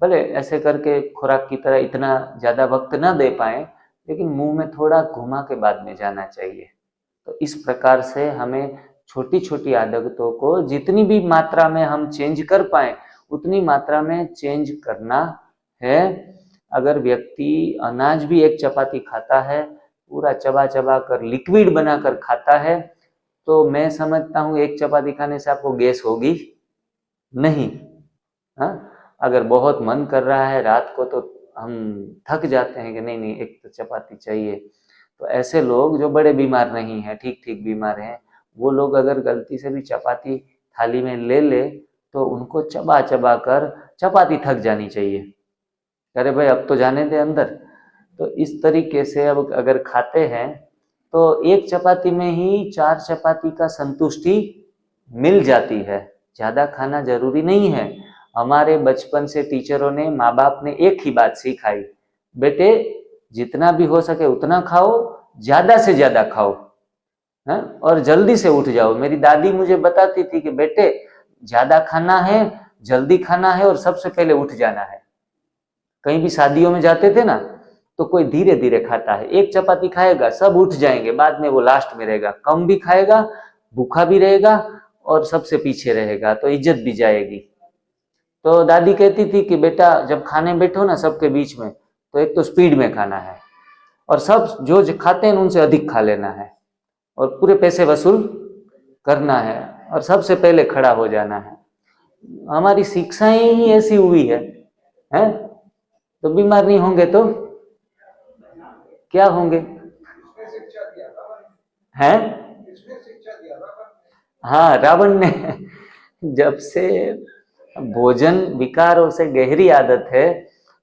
भले ऐसे करके खुराक की तरह इतना ज्यादा वक्त ना दे पाए, लेकिन मुंह में थोड़ा घुमा के बाद में जाना चाहिए। तो इस प्रकार से हमें छोटी छोटी आदतों को जितनी भी मात्रा में हम चेंज कर पाए उतनी मात्रा में चेंज करना है। अगर व्यक्ति अनाज भी 1 चपाती खाता है, पूरा चबा चबा कर लिक्विड बनाकर खाता है, तो मैं समझता हूँ 1 चपाती खाने से आपको गैस होगी नहीं। हाँ, अगर बहुत मन कर रहा है रात को तो हम थक जाते हैं कि नहीं नहीं 1 तो चपाती चाहिए। तो ऐसे लोग जो बड़े बीमार नहीं हैं, ठीक ठीक बीमार हैं, वो लोग अगर गलती से भी चपाती थाली में ले ले तो उनको चबा चबा कर चपाती थक जानी चाहिए। अरे भाई अब तो जाने दे अंदर। तो इस तरीके से अब अगर खाते हैं तो 1 चपाती में ही 4 चपाती का संतुष्टि मिल जाती है। ज्यादा खाना जरूरी नहीं है। हमारे बचपन से टीचरों ने, माँ बाप ने एक ही बात सिखाई, बेटे जितना भी हो सके उतना खाओ, ज्यादा से ज्यादा खाओ, है? और जल्दी से उठ जाओ। मेरी दादी मुझे बताती थी कि बेटे ज्यादा खाना है, जल्दी खाना है और सबसे पहले उठ जाना है। कहीं भी शादियों में जाते थे ना तो कोई धीरे धीरे खाता है, 1 चपाती खाएगा, सब उठ जाएंगे, बाद में वो लास्ट में रहेगा, कम भी खाएगा, भूखा भी रहेगा और सबसे पीछे रहेगा तो इज्जत भी जाएगी। तो दादी कहती थी कि बेटा जब खाने बैठो ना सबके बीच में, तो एक तो स्पीड में खाना है और सब जो खाते हैं उनसे अधिक खा लेना है और पूरे पैसे वसूल करना है और सबसे पहले खड़ा हो जाना है। हमारी शिक्षाएं ही ऐसी हुई है, हैं? तो बीमार नहीं होंगे तो क्या होंगे? हैं? हाँ, रावण ने जब से भोजन विकारों से गहरी आदत है,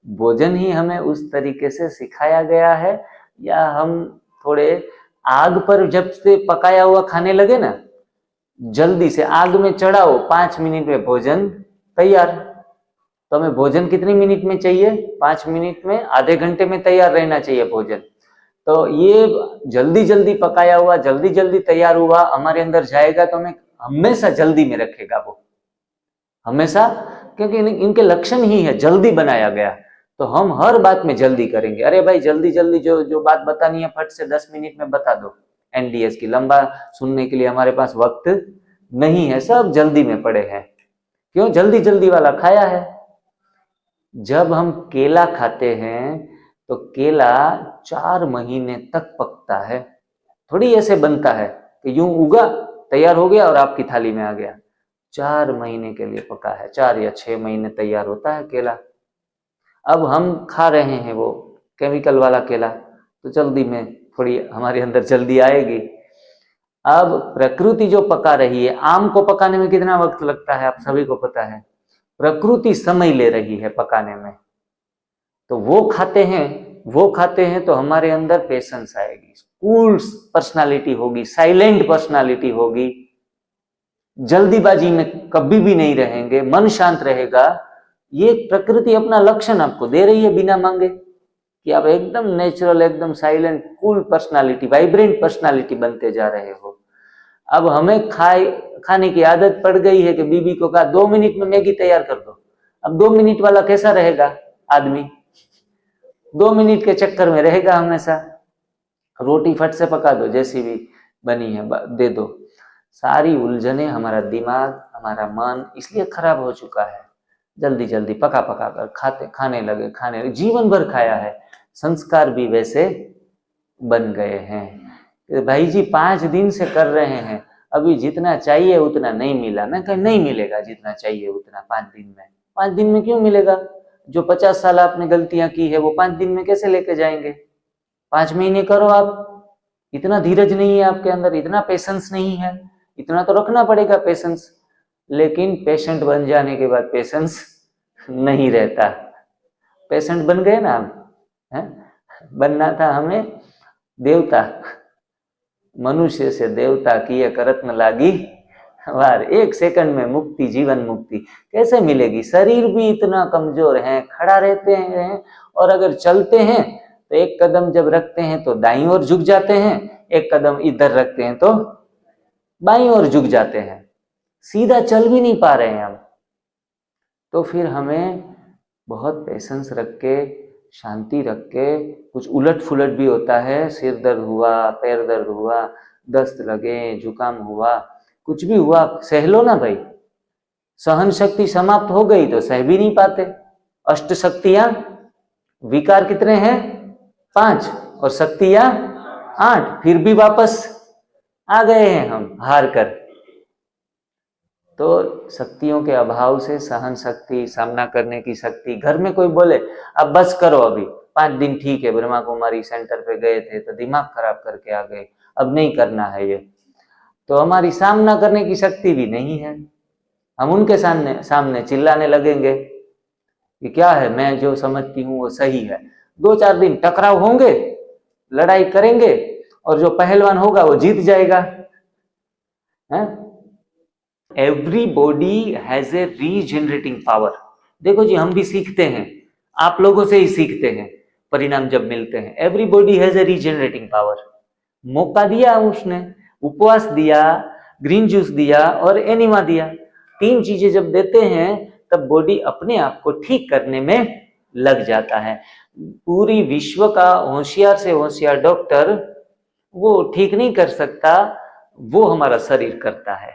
भोजन ही हमें उस तरीके से सिखाया गया है, या हम थोड़े आग पर जब से पकाया हुआ खाने लगे ना, जल्दी से आग में चढ़ाओ 5 मिनट में भोजन तैयार। तो हमें भोजन कितनी मिनट में चाहिए? 5 मिनट में, आधे घंटे में तैयार रहना चाहिए भोजन। तो ये जल्दी जल्दी पकाया हुआ, जल्दी जल्दी तैयार हुआ हमारे अंदर जाएगा तो हमें हमेशा जल्दी में रखेगा वो, हमेशा, क्योंकि इनके लक्षण ही है जल्दी बनाया गया। तो हम हर बात में जल्दी करेंगे, अरे भाई जल्दी जल्दी जो बात बतानी है फट से 10 मिनट में बता दो। एनडीएस की लंबा सुनने के लिए हमारे पास वक्त नहीं है, सब जल्दी में पड़े हैं। क्यों? जल्दी जल्दी वाला खाया है। जब हम केला खाते हैं तो केला 4 महीने तक पकता है, थोड़ी ऐसे बनता है कि यूं उगा तैयार हो गया और आपकी थाली में आ गया। 4 महीने के लिए पका है, 4 या 6 महीने तैयार होता है केला। अब हम खा रहे हैं वो केमिकल वाला केला, तो जल्दी में थोड़ी हमारे अंदर जल्दी आएगी। अब प्रकृति जो पका रही है, आम को पकाने में कितना वक्त लगता है आप सभी को पता है, प्रकृति समय ले रही है पकाने में। तो वो खाते हैं तो हमारे अंदर पेशेंस आएगी, कूल पर्सनालिटी होगी, साइलेंट पर्सनालिटी होगी, जल्दीबाजी में कभी भी नहीं रहेंगे, मन शांत रहेगा। ये प्रकृति अपना लक्षण आपको दे रही है बिना मांगे कि आप एकदम नेचुरल, एकदम silent, cool personality, vibrant personality बनते जा रहे हो। अब हमें खाने की आदत पड़ गई है कि बीबी को कहा 2 मिनट में मैगी तैयार कर दो। अब 2 मिनट वाला कैसा रहेगा आदमी? 2 मिनट के चक्कर में रहेगा हमेशा। रोटी फट से पका दो, जैसी भी बनी है दे दो। सारी उलझने, हमारा दिमाग, हमारा मन इसलिए खराब हो चुका है, जल्दी जल्दी पका कर खाने लगे, जीवन भर खाया है, संस्कार भी वैसे बन गए हैं। भाई जी 5 दिन से कर रहे हैं, अभी जितना चाहिए उतना नहीं मिला। मैं कहीं नहीं मिलेगा जितना चाहिए उतना 5 दिन में। 5 दिन में क्यों मिलेगा? जो 50 साल आपने गलतियां की है वो 5 दिन में कैसे लेके जाएंगे? 5 महीने करो आप। इतना धीरज नहीं है आपके अंदर, इतना पेशेंस नहीं है, इतना तो रखना पड़ेगा पेशेंस। लेकिन पेशेंट बन जाने के बाद पेशेंस नहीं रहता। पेशेंट बन गए ना आप, बनना था हमें देवता, मनुष्य से देवता किए करत न लागी वार। 1 सेकंड में मुक्ति, जीवन मुक्ति कैसे मिलेगी? शरीर भी इतना कमजोर है, खड़ा रहते हैं और अगर चलते हैं तो 1 कदम जब रखते हैं तो दाईं ओर झुक जाते हैं, 1 कदम इधर रखते हैं तो बाईं ओर झुक जाते हैं, सीधा चल भी नहीं पा रहे हैं हम। तो फिर हमें बहुत पेशेंस रख के, शांति रख के, कुछ उलट फुलट भी होता है, सिर दर्द हुआ, पैर दर्द हुआ, दस्त लगे, जुकाम हुआ, कुछ भी हुआ, सह लो ना भाई। सहन शक्ति समाप्त हो गई तो सह भी नहीं पाते। अष्ट शक्तियां, विकार कितने हैं? 5 और शक्तियां 8, फिर भी वापस आ गए हैं हम हार कर। तो शक्तियों के अभाव से सहन शक्ति, सामना करने की शक्ति। घर में कोई बोले अब बस करो, अभी 5 दिन ठीक है, ब्रह्मा कुमारी सेंटर पे गए थे तो दिमाग खराब करके आ गए, अब नहीं करना है ये, तो हमारी सामना करने की शक्ति भी नहीं है। हम उनके सामने चिल्लाने लगेंगे कि क्या है, मैं जो समझती हूँ वो सही है। 2-4 दिन टकराव होंगे, लड़ाई करेंगे और जो पहलवान होगा वो जीत जाएगा। Everybody has a regenerating power. देखो जी, हम भी सीखते हैं, आप लोगों से ही सीखते हैं परिणाम जब मिलते हैं। Everybody has a regenerating power. मौका दिया उसने, उपवास दिया, ग्रीन जूस दिया और एनिमा दिया। 3 चीजें जब देते हैं तब बॉडी अपने आप को ठीक करने में लग जाता है। पूरी विश्व का होशियार से होशियार डॉक्टर वो ठीक नहीं कर सकता, वो हमारा शरीर करता है।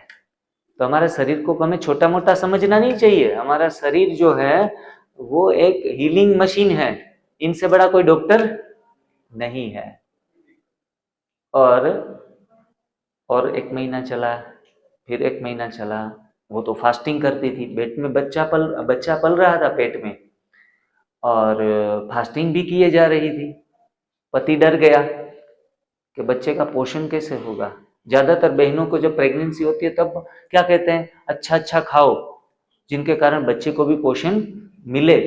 तो हमारे शरीर को हमें छोटा मोटा समझना नहीं चाहिए। हमारा शरीर जो है वो एक हीलिंग मशीन है, इनसे बड़ा कोई डॉक्टर नहीं है। और 1 महीना चला, फिर 1 महीना चला, वो तो फास्टिंग करती थी, पेट में बच्चा पल रहा था पेट में, और फास्टिंग भी किए जा रही थी। पति डर गया कि बच्चे का पोषण कैसे होगा। ज्यादातर बहनों को जब प्रेगनेंसी होती है तब क्या कहते हैं, अच्छा अच्छा खाओ जिनके कारण बच्चे को भी पोषण मिले।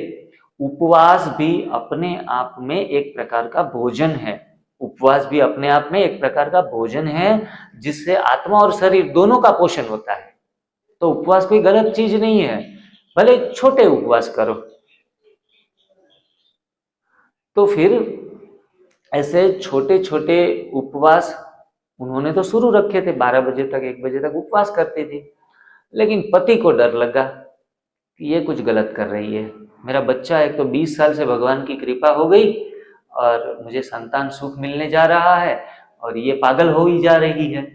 उपवास भी अपने आप में एक प्रकार का भोजन है। उपवास भी अपने आप में एक प्रकार का भोजन है जिससे आत्मा और शरीर दोनों का पोषण होता है। तो उपवास कोई गलत चीज नहीं है, भले छोटे उपवास करो। तो फिर ऐसे छोटे छोटे उपवास उन्होंने तो शुरू रखे थे, 12 बजे तक 1 बजे तक उपवास करती थी। लेकिन पति को डर लगा कि ये कुछ गलत कर रही है, मेरा बच्चा एक तो 20 साल से भगवान की कृपा हो गई और मुझे संतान सुख मिलने जा रहा है और ये पागल हो ही जा रही है।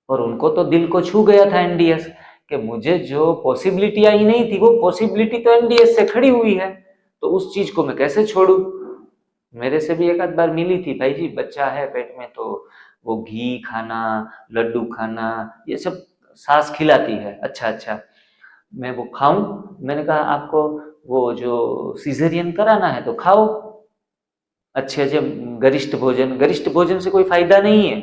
और उनको तो दिल को छू गया था एनडीएस, कि मुझे जो पॉसिबिलिटी आई नहीं थी वो पॉसिबिलिटी तो एनडीएस से खड़ी हुई है, तो उस चीज को मैं कैसे छोड़ू। मेरे से भी एक आध बार मिली थी, भाई जी बच्चा है पेट में तो वो घी खाना, लड्डू खाना, ये सब सास खिलाती है। अच्छा अच्छा, मैं वो खाऊं? मैंने कहा आपको वो जो सीजरियन कराना है तो खाओ अच्छे अच्छे गरिष्ठ भोजन से कोई फायदा नहीं है,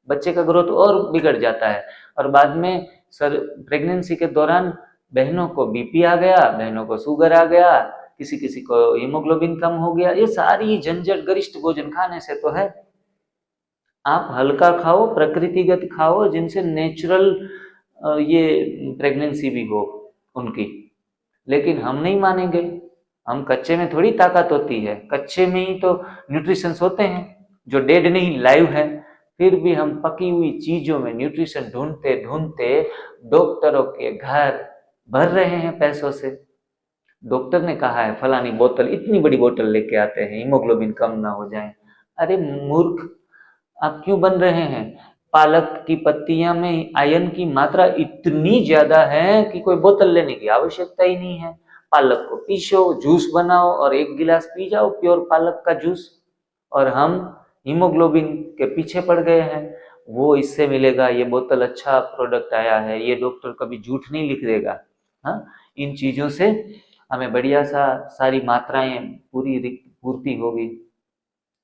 बच्चे का ग्रोथ और बिगड़ जाता है। और बाद में सर प्रेगनेंसी के दौरान बहनों को बीपी आ गया, बहनों को शुगर आ गया, किसी किसी को हीमोग्लोबिन कम हो गया। ये सारी झंझट गरिष्ठ भोजन खाने से तो है। आप हल्का खाओ, प्रकृतिगत खाओ, जिनसे नेचुरल ये प्रेगनेंसी भी हो उनकी। लेकिन हम नहीं मानेंगे, हम कच्चे में थोड़ी ताकत होती है, कच्चे में ही तो न्यूट्रिशंस होते हैं जो डेड नहीं लाइव है। फिर भी हम पकी हुई चीजों में न्यूट्रिशन ढूंढते ढूंढते डॉक्टरों के घर भर रहे हैं पैसों से। डॉक्टर ने कहा है फलानी बोतल, इतनी बड़ी बोतल लेके आते हैं हीमोग्लोबिन कम ना हो जाए। अरे मूर्ख, आप क्यों बन रहे हैं? पालक की पत्तियां में आयरन की मात्रा इतनी ज्यादा है कि कोई बोतल लेने की आवश्यकता ही नहीं है। पालक को पीसो, जूस बनाओ और 1 गिलास पी जाओ प्योर पालक का जूस। और हम हीमोग्लोबिन के पीछे पड़ गए हैं, वो इससे मिलेगा, ये बोतल अच्छा प्रोडक्ट आया है, ये डॉक्टर कभी झूठ नहीं लिख देगा। हाँ, इन चीजों से हमें बढ़िया सा सारी मात्राएं पूर्ति होगी।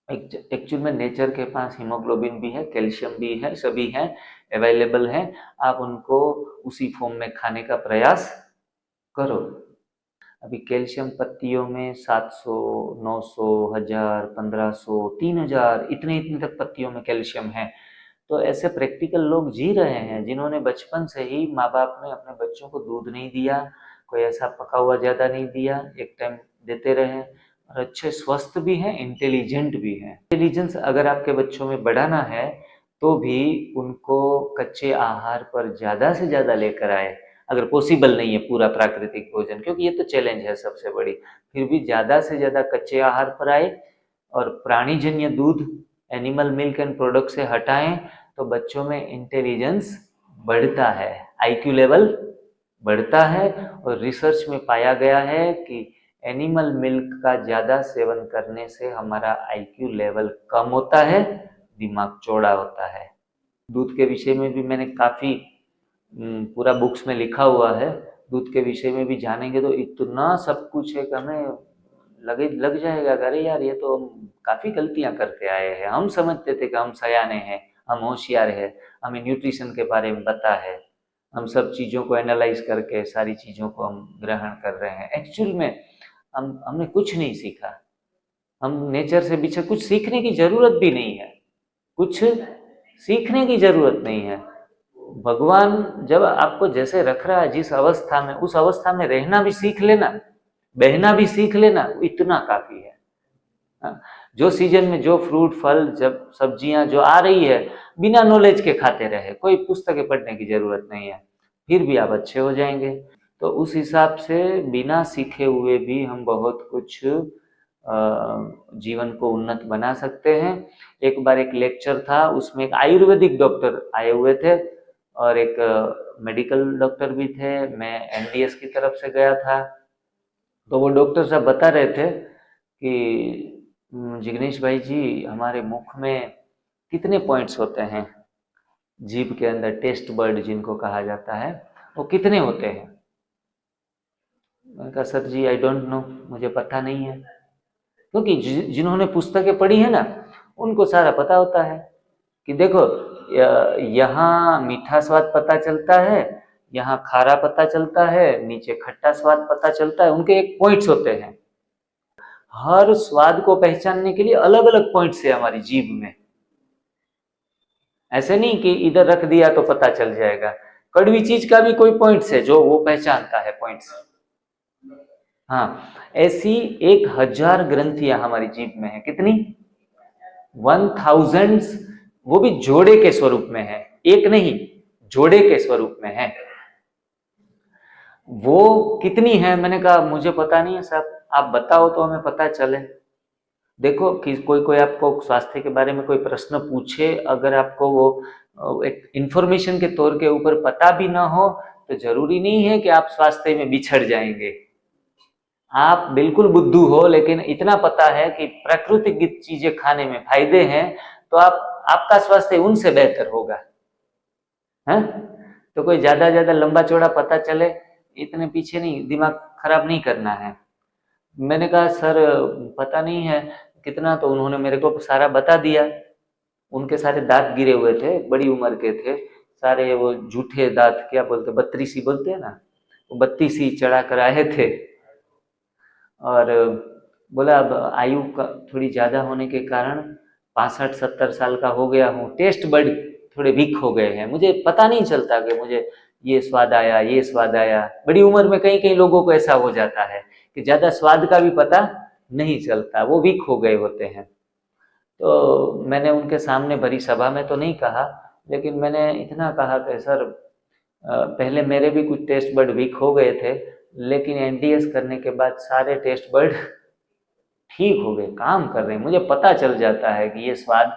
एक्चुअल में नेचर के पास हीमोग्लोबिन भी है, कैल्शियम भी है, सभी हैं, अवेलेबल हैं। आप उनको उसी फॉर्म में खाने का प्रयास करो। अभी कैल्शियम पत्तियों में 700, 900, 1000, 1500, 3000 इतने तक पत्तियों में कैल्शियम है। तो ऐसे प्रैक्टिकल लोग जी रहे हैं जिन्होंने बचपन से ही माँ बाप ने अपने बच्चों को दूध नहीं दिया, कोई ऐसा पका हुआ ज्यादा नहीं दिया, एक टाइम देते रहे, और अच्छे स्वस्थ भी हैं, इंटेलिजेंट भी हैं। इंटेलिजेंस अगर आपके बच्चों में बढ़ाना है तो भी उनको कच्चे आहार पर ज्यादा से ज्यादा लेकर आए, अगर पॉसिबल नहीं है पूरा प्राकृतिक भोजन, क्योंकि ये तो चैलेंज है सबसे बड़ी, फिर भी ज्यादा से ज्यादा कच्चे आहार पर आए और प्राणीजन्य दूध, एनिमल मिल्क एंड प्रोडक्ट से हटाएं, तो बच्चों में इंटेलिजेंस बढ़ता है, आईक्यू लेवल बढ़ता है। और रिसर्च में पाया गया है कि एनिमल मिल्क का ज्यादा सेवन करने से हमारा आईक्यू लेवल कम होता है, दिमाग चौड़ा होता है। दूध के विषय में भी मैंने काफी पूरा बुक्स में लिखा हुआ है, दूध के विषय में भी जानेंगे तो इतना सब कुछ है कि हमें लग जाएगा, अरे यार ये तो हम काफी गलतियां करके आए हैं। हम समझते थे कि हम सयाने हैं, हम होशियार हैं, हमें न्यूट्रिशन के बारे में पता है, हम सब चीजों को एनालाइज करके सारी चीजों को हम ग्रहण कर रहे हैं। एक्चुअल में हमने कुछ नहीं सीखा। हम नेचर से पीछे, कुछ सीखने की जरूरत भी नहीं है, कुछ सीखने की जरूरत नहीं है। भगवान जब आपको जैसे रख रहा है, जिस अवस्था में, उस अवस्था में रहना भी सीख लेना, बहना भी सीख लेना, इतना काफी है। जो सीजन में जो फ्रूट फल, जब सब्जियां जो आ रही है, बिना नॉलेज के खाते रहे, कोई पुस्तकें पढ़ने की जरूरत नहीं है, फिर भी आप अच्छे हो जाएंगे। तो उस हिसाब से बिना सीखे हुए भी हम बहुत कुछ जीवन को उन्नत बना सकते हैं। एक बार एक लेक्चर था, उसमें एक आयुर्वेदिक डॉक्टर आए हुए थे और एक मेडिकल डॉक्टर भी थे, मैं एनडीएस की तरफ से गया था। तो वो डॉक्टर साहब बता रहे थे कि जिग्नेश भाई जी, हमारे मुख में कितने पॉइंट्स होते हैं, जीभ के अंदर टेस्ट बर्ड जिनको कहा जाता है, वो कितने होते हैं। मैंने कहा sir ji I don't know, मुझे पता नहीं है। क्योंकि जिन्होंने पुस्तकें पढ़ी है ना, उनको सारा पता होता है कि देखो यहाँ मीठा स्वाद पता चलता है, यहाँ खारा पता चलता है, नीचे खट्टा स्वाद पता चलता है। उनके एक पॉइंट्स होते हैं, हर स्वाद को पहचानने के लिए अलग अलग पॉइंट्स है हमारी जीभ में। ऐसे नहीं कि इधर रख दिया तो पता चल जाएगा। कड़वी चीज का भी कोई पॉइंट्स है जो वो पहचानता है, पॉइंट्स। हाँ, ऐसी 1000 ग्रंथियां हमारी जीभ में है। कितनी? 1000, वो भी जोड़े के स्वरूप में है, एक नहीं, जोड़े के स्वरूप में है। वो कितनी है? मैंने कहा मुझे पता नहीं है साहब, आप बताओ तो हमें पता चले। देखो कि कोई आपको स्वास्थ्य के बारे में कोई प्रश्न पूछे, अगर आपको वो एक इंफॉर्मेशन के तौर के ऊपर पता भी ना हो, तो जरूरी नहीं है कि आप स्वास्थ्य में बिछड़ जाएंगे। आप बिल्कुल बुद्धू हो, लेकिन इतना पता है कि प्राकृतिक चीजें खाने में फायदे हैं, तो आपका स्वास्थ्य उनसे बेहतर होगा, है? तो कोई ज्यादा लंबा चौड़ा पता चले, इतने पीछे नहीं, दिमाग खराब नहीं करना है। मैंने कहा सर पता नहीं है कितना, तो उन्होंने मेरे को सारा बता दिया। उनके सारे दांत गिरे हुए थे, बड़ी उम्र के थे सारे, वो झूठे दांत, क्या बोलते, 32 बोलते हैं ना, वो 32 चढ़ा कर आए थे। और बोला अब आयु का थोड़ी ज्यादा होने के कारण 65-70 साल का हो गया हूँ, टेस्ट बड थोड़े वीक हो गए हैं, मुझे पता नहीं चलता कि मुझे ये स्वाद आया, ये स्वाद आया। बड़ी उम्र में कई कई लोगों को ऐसा हो जाता है कि ज्यादा स्वाद का भी पता नहीं चलता, वो वीक हो गए होते हैं। तो मैंने उनके सामने भरी सभा में तो नहीं कहा, लेकिन मैंने इतना कहा कि सर पहले मेरे भी कुछ टेस्ट बर्ड वीक हो गए थे, लेकिन एनडीएस करने के बाद सारे टेस्ट बर्ड ठीक हो गए, काम कर रहे हैं। मुझे पता चल जाता है कि ये स्वाद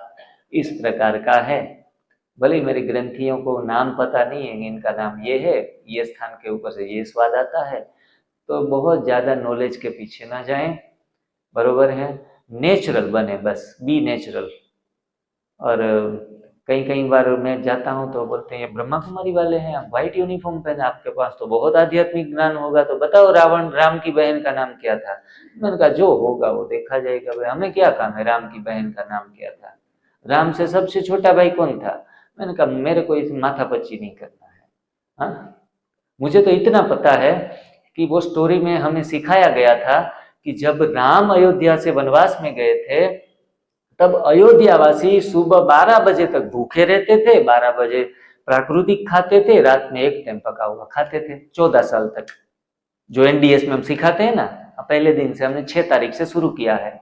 इस प्रकार का है। भले मेरी ग्रंथियों को नाम पता नहीं है, इनका नाम ये है, ये स्थान के ऊपर से ये स्वाद आता है। तो बहुत ज़्यादा नॉलेज के पीछे ना जाएं, बरोबर है? नेचुरल बने, बस बी नेचुरल। और कई बार मैं जाता हूँ तो बोलते हैं ये ब्रह्मा कुमारी वाले हैं, आप व्हाइट यूनिफॉर्म पहने, आपके पास तो बहुत आध्यात्मिक ज्ञान होगा, तो बताओ राम की बहन का नाम क्या था? मैंने कहा जो होगा वो देखा जाएगा, भाई हमें क्या काम है राम की बहन का नाम क्या था, राम से सबसे छोटा भाई कौन था? मैंने कहा मेरे को इस माथापच्ची नहीं करना है। हाँ, मुझे तो इतना पता है कि वो स्टोरी में हमें सिखाया गया था कि जब राम अयोध्या से वनवास में गए थे, तब अयोध्यावासी सुबह 12 बजे तक भूखे रहते थे, 12 बजे प्राकृतिक खाते थे, रात में एक टाइम पका हुआ खाते थे, 14 साल तक। जो एनडीएस में हम सिखाते हैं ना, पहले दिन से, हमने 6 तारीख से शुरू किया है।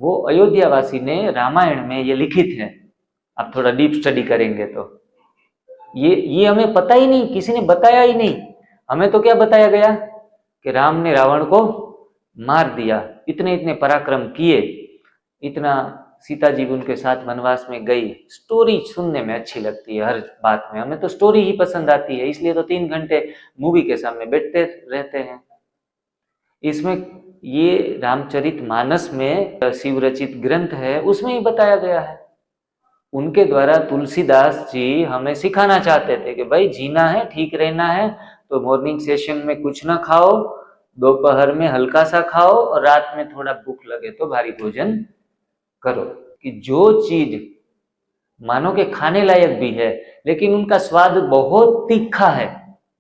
वो अयोध्यावासी ने रामायण में ये लिखित है, आप थोड़ा डीप स्टडी करेंगे तो ये हमें पता ही नहीं, किसी ने बताया ही नहीं। हमें तो क्या बताया गया कि राम ने रावण को मार दिया, इतने इतने पराक्रम किए, इतना सीता जी उनके साथ वनवास में गई। स्टोरी सुनने में अच्छी लगती है, हर बात में हमें तो स्टोरी ही पसंद आती है, इसलिए तो 3 घंटे मूवी के सामने बैठते रहते हैं। इसमें ये रामचरितमानस में शिव रचित ग्रंथ है, उसमें ही बताया गया है। उनके द्वारा तुलसीदास जी हमें सिखाना चाहते थे कि भाई जीना है, ठीक रहना है, तो मॉर्निंग सेशन में कुछ ना खाओ, दोपहर में हल्का सा खाओ, और रात में थोड़ा भूख लगे तो भारी भोजन करो। कि जो चीज मानो के खाने लायक भी है, लेकिन उनका स्वाद बहुत तीखा है,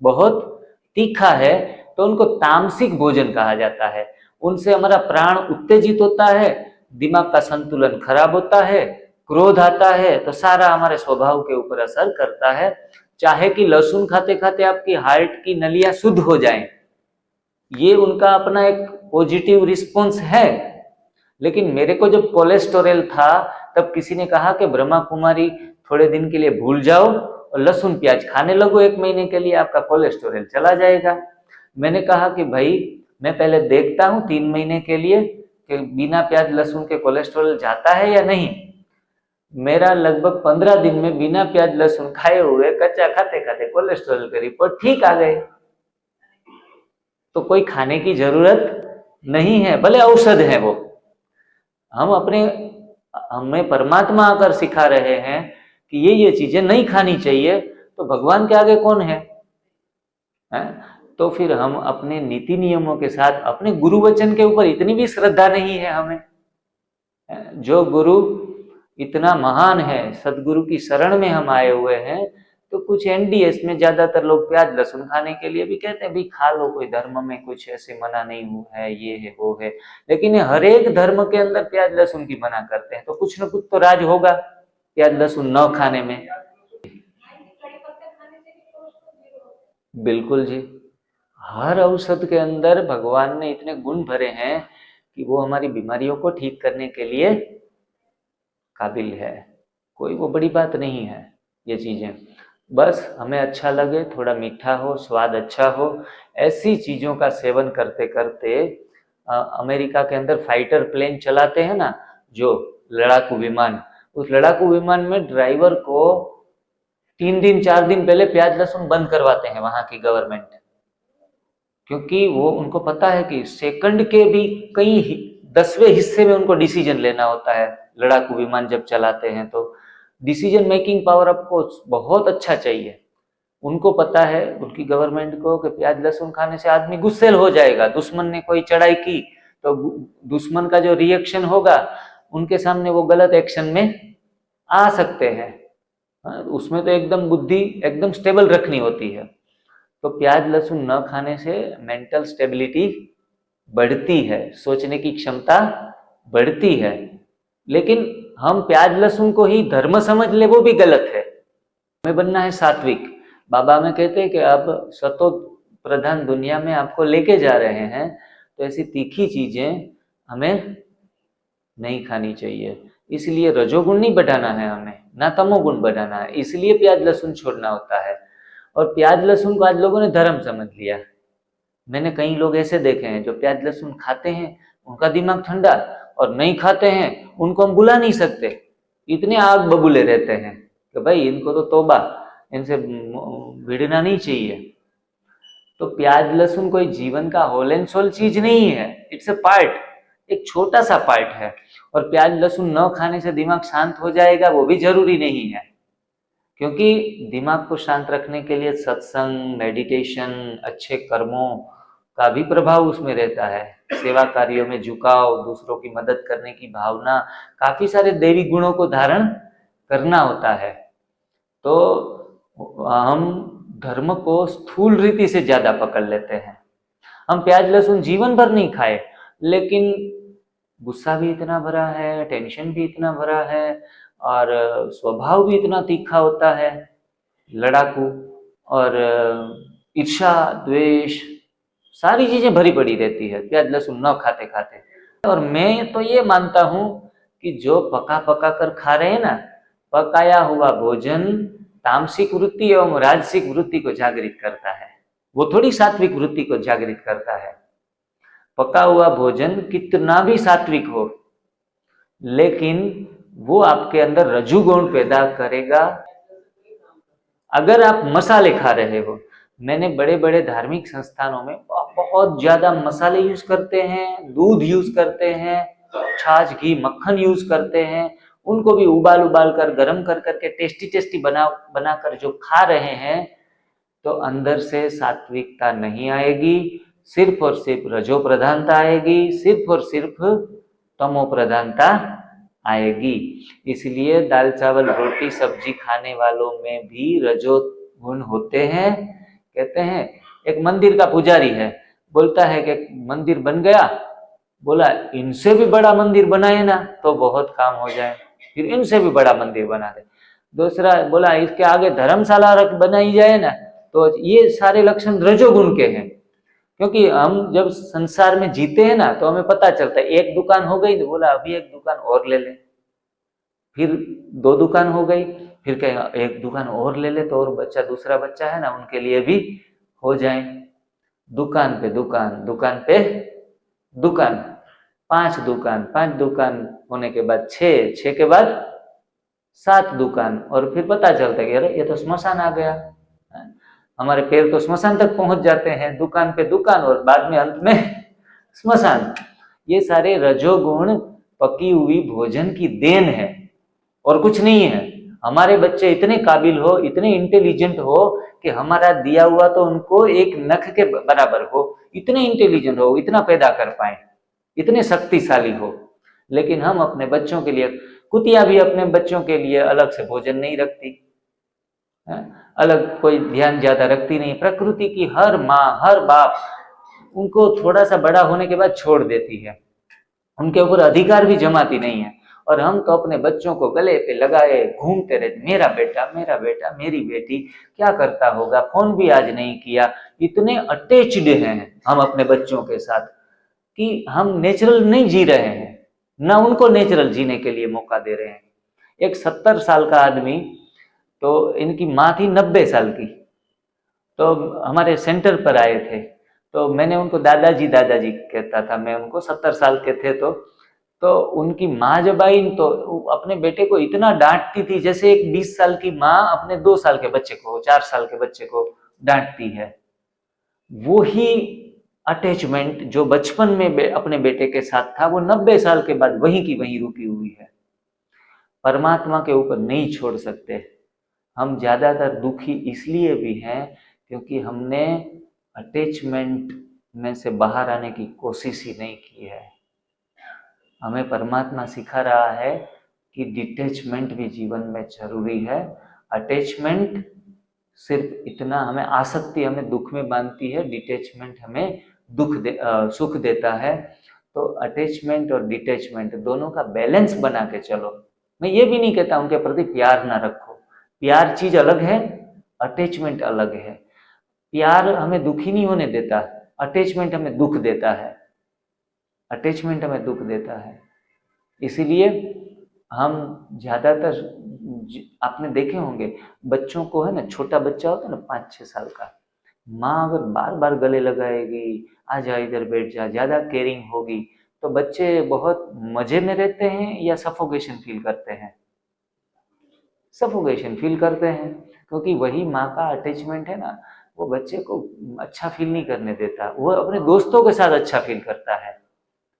बहुत तीखा है, तो उनको तामसिक भोजन कहा जाता है। उनसे हमारा प्राण उत्तेजित होता है, दिमाग का संतुलन खराब होता है, क्रोध आता है, तो सारा हमारे स्वभाव के ऊपर असर करता है। चाहे कि लहसुन खाते खाते आपकी हार्ट की नलियां शुद्ध हो जाएं, ये उनका अपना एक पॉजिटिव रिस्पॉन्स है। लेकिन मेरे को जब कोलेस्टेरॉल था, तब किसी ने कहा कि ब्रह्मा कुमारी थोड़े दिन के लिए भूल जाओ और लहसुन प्याज खाने लगो, 1 महीने के लिए आपका कोलेस्टेरॉल चला जाएगा। मैंने कहा कि भाई मैं पहले देखता हूँ 3 महीने के लिए कि बिना प्याज लहसुन के कोलेस्ट्रॉल जाता है या नहीं। मेरा लगभग 15 दिन में बिना प्याज लहसुन खाए हुए कच्चा खाते खाते कोलेस्ट्रॉल की रिपोर्ट ठीक आ गए। तो कोई खाने की जरूरत नहीं है, भले औषध है वो। हमें परमात्मा आकर सिखा रहे हैं कि ये चीजें नहीं खानी चाहिए, तो भगवान के आगे कौन है? तो फिर हम अपने नीति नियमों के साथ अपने गुरु वचन के ऊपर इतनी भी श्रद्धा नहीं है हमें। जो गुरु इतना महान है, सदगुरु की शरण में हम आए हुए हैं, तो कुछ एनडीएस में ज्यादातर लोग प्याज लहसुन खाने के लिए भी कहते हैं, भाई खा लो, कोई धर्म में कुछ ऐसे मना नहीं हुआ है, ये है वो है। लेकिन हर एक धर्म के अंदर प्याज लहसुन की मना करते हैं, तो कुछ न कुछ तो राज होगा प्याज लहसुन न खाने में। बिल्कुल जी, हर औषध के अंदर भगवान ने इतने गुण भरे हैं कि वो हमारी बीमारियों को ठीक करने के लिए काबिल है। कोई वो बड़ी बात नहीं है ये चीजें, बस हमें अच्छा लगे, थोड़ा मीठा हो, स्वाद अच्छा हो, ऐसी चीजों का सेवन करते करते। अमेरिका के अंदर फाइटर प्लेन चलाते हैं ना, जो लड़ाकू विमान, उस लड़ाकू विमान में ड्राइवर को 3 दिन 4 दिन पहले प्याज लहसुन बंद करवाते हैं वहां की गवर्नमेंट, क्योंकि वो उनको पता है कि सेकंड के भी कई 10वें हिस्से में उनको डिसीजन लेना होता है। लड़ाकू विमान जब चलाते हैं तो डिसीजन मेकिंग पावर आपको बहुत अच्छा चाहिए। उनको पता है, उनकी गवर्नमेंट को, कि प्याज लहसुन खाने से आदमी गुस्सेल हो जाएगा। दुश्मन ने कोई चढ़ाई की तो दुश्मन का जो रिएक्शन होगा, उनके सामने वो गलत एक्शन में आ सकते हैं। उसमें तो एकदम बुद्धि एकदम स्टेबल रखनी होती है। तो प्याज लहसुन न खाने से मेंटल स्टेबिलिटी बढ़ती है, सोचने की क्षमता बढ़ती है। लेकिन हम प्याज लहसुन को ही धर्म समझ ले, वो भी गलत है। हमें बनना है सात्विक। बाबा हमें कहते हैं कि अब सतो प्रधान दुनिया में आपको लेके जा रहे हैं, तो ऐसी तीखी चीजें हमें नहीं खानी चाहिए। इसलिए रजोगुण नहीं बढ़ाना है हमें, ना तमोगुण बढ़ाना है, इसलिए प्याज लहसुन छोड़ना होता है। और प्याज लहसुन को आज लोगों ने धर्म समझ लिया। मैंने कई लोग ऐसे देखे हैं जो प्याज लहसुन खाते हैं, उनका दिमाग ठंडा, और नहीं खाते हैं उनको हम बुला नहीं सकते, इतने आग बबूले रहते हैं कि भाई इनको तो तौबा, इनसे भिड़ना नहीं चाहिए। तो प्याज लहसुन कोई जीवन का होल एंड सोल चीज नहीं है, इट्स अ पार्ट, एक छोटा सा पार्ट है। और प्याज लहसुन न खाने से दिमाग शांत हो जाएगा, वो भी जरूरी नहीं है, क्योंकि दिमाग को शांत रखने के लिए सत्संग, मेडिटेशन, अच्छे कर्मों का भी प्रभाव उसमें रहता है। सेवा कार्यों में झुकाव, दूसरों की मदद करने की भावना, काफी सारे दैवी गुणों को धारण करना होता है। तो हम धर्म को स्थूल रीति से ज्यादा पकड़ लेते हैं। हम प्याज लहसुन जीवन भर नहीं खाए, लेकिन गुस्सा भी इतना भरा है, टेंशन भी इतना भरा है, और स्वभाव भी इतना तीखा होता है, लड़ाकू, और ईर्ष्या, द्वेष, सारी चीजें भरी पड़ी रहती है प्याज लहसुन न खाते खाते। और मैं तो ये मानता हूं कि जो पका पका कर खा रहे हैं ना, पकाया हुआ भोजन तामसिक वृत्ति एवं राजसिक वृत्ति को जागृत करता है, वो थोड़ी सात्विक वृत्ति को जागृत करता है। पका हुआ भोजन कितना भी सात्विक हो, लेकिन वो आपके अंदर रजोगुण पैदा करेगा। अगर आप मसाले खा रहे हो, मैंने बड़े बड़े धार्मिक संस्थानों में बहुत ज्यादा मसाले यूज करते हैं, दूध यूज करते हैं, छाछ, घी, मक्खन यूज करते हैं, उनको भी उबाल उबाल कर, गर्म कर करके टेस्टी टेस्टी बना कर जो खा रहे हैं, तो अंदर से सात्विकता नहीं आएगी, सिर्फ और सिर्फ रजो प्रधानता आएगी, सिर्फ और सिर्फ तमो प्रधानता आएगी। इसलिए दाल चावल रोटी सब्जी खाने वालों में भी रजो गुण होते हैं। कहते हैं, एक मंदिर का पुजारी है, बोलता है कि मंदिर बन गया, बोला इनसे भी बड़ा मंदिर बनाए ना तो बहुत काम हो जाए, फिर इनसे भी बड़ा मंदिर बना दे। दूसरा बोला इसके आगे धर्मशाला बनाई जाए ना, तो ये सारे लक्षण रजोगुण के हैं। क्योंकि हम जब संसार में जीते हैं ना, तो हमें पता चलता है, एक दुकान हो गई तो बोला अभी एक दुकान और ले ले, फिर 2 दुकान हो गई, फिर कहेगा एक दुकान और ले ले, तो और बच्चा, दूसरा बच्चा है ना, उनके लिए भी हो जाए। दुकान पे दुकान, दुकान पे दुकान, 5 दुकान, 5 दुकान होने के बाद 6 के बाद 7 दुकान, और फिर पता चलता है कि अरे ये तो स्मशान आ गया। हमारे पैर तो स्मशान तक पहुंच जाते हैं, दुकान पे दुकान और बाद में अंत में स्मशान। ये सारे रजोगुण पकी हुई भोजन की देन है और कुछ नहीं है। हमारे बच्चे इतने काबिल हो, इतने इंटेलिजेंट हो कि हमारा दिया हुआ तो उनको एक नख के बराबर हो, इतने इंटेलिजेंट हो, इतना पैदा कर पाए, इतने शक्तिशाली हो, लेकिन हम अपने बच्चों के लिए, कुतिया भी अपने बच्चों के लिए अलग से भोजन नहीं रखती, अलग कोई ध्यान ज्यादा रखती नहीं। प्रकृति की हर माँ, हर बाप उनको थोड़ा सा बड़ा होने के बाद छोड़ देती है, उनके ऊपर अधिकार भी जमाती नहीं है। और हम तो अपने बच्चों को गले पे लगाए घूमते रहते, मेरा बेटा, मेरा बेटा, मेरी बेटी, क्या करता होगा, फोन भी आज नहीं किया। इतने अटैच्ड हैं हम अपने बच्चों के साथ कि हम नेचुरल नहीं जी रहे हैं, ना उनको नेचुरल जीने के लिए मौका दे रहे हैं। एक 70 साल का आदमी, तो इनकी माँ थी 90 साल की, तो हमारे सेंटर पर आए थे, तो मैंने उनको दादाजी दादाजी कहता था मैं उनको, 70 साल के थे। तो उनकी माँ जब आई तो अपने बेटे को इतना डांटती थी जैसे एक 20 साल की माँ अपने 2 साल के बच्चे को, 4 साल के बच्चे को डांटती है। वो ही अटैचमेंट जो बचपन में अपने बेटे के साथ था, वो 90 साल के बाद वहीं की वहीं रुकी हुई है। परमात्मा के ऊपर नहीं छोड़ सकते। हम ज्यादातर दुखी इसलिए भी हैं क्योंकि हमने अटैचमेंट में से बाहर आने की कोशिश ही नहीं की है। हमें परमात्मा सिखा रहा है कि डिटैचमेंट भी जीवन में जरूरी है। अटैचमेंट सिर्फ इतना, हमें आसक्ति हमें दुख में बांधती है, डिटैचमेंट हमें सुख देता है। तो अटैचमेंट और डिटैचमेंट दोनों का बैलेंस बना के चलो। मैं ये भी नहीं कहता उनके प्रति प्यार ना रखो, प्यार चीज अलग है, अटैचमेंट अलग है। प्यार हमें दुखी नहीं होने देता, अटैचमेंट हमें दुख देता है, अटैचमेंट हमें दुख देता है। इसीलिए हम ज्यादातर, आपने देखे होंगे बच्चों को, है ना, छोटा बच्चा होता है ना 5-6 साल का, माँ अगर बार बार गले लगाएगी, आ जा इधर बैठ जा, ज्यादा केयरिंग होगी, तो बच्चे बहुत मजे में रहते हैं या सफोकेशन फील करते हैं? सफोकेशन फील करते हैं, क्योंकि वही माँ का अटैचमेंट है ना, वो बच्चे को अच्छा फील नहीं करने देता। वो अपने दोस्तों के साथ अच्छा फील करता है,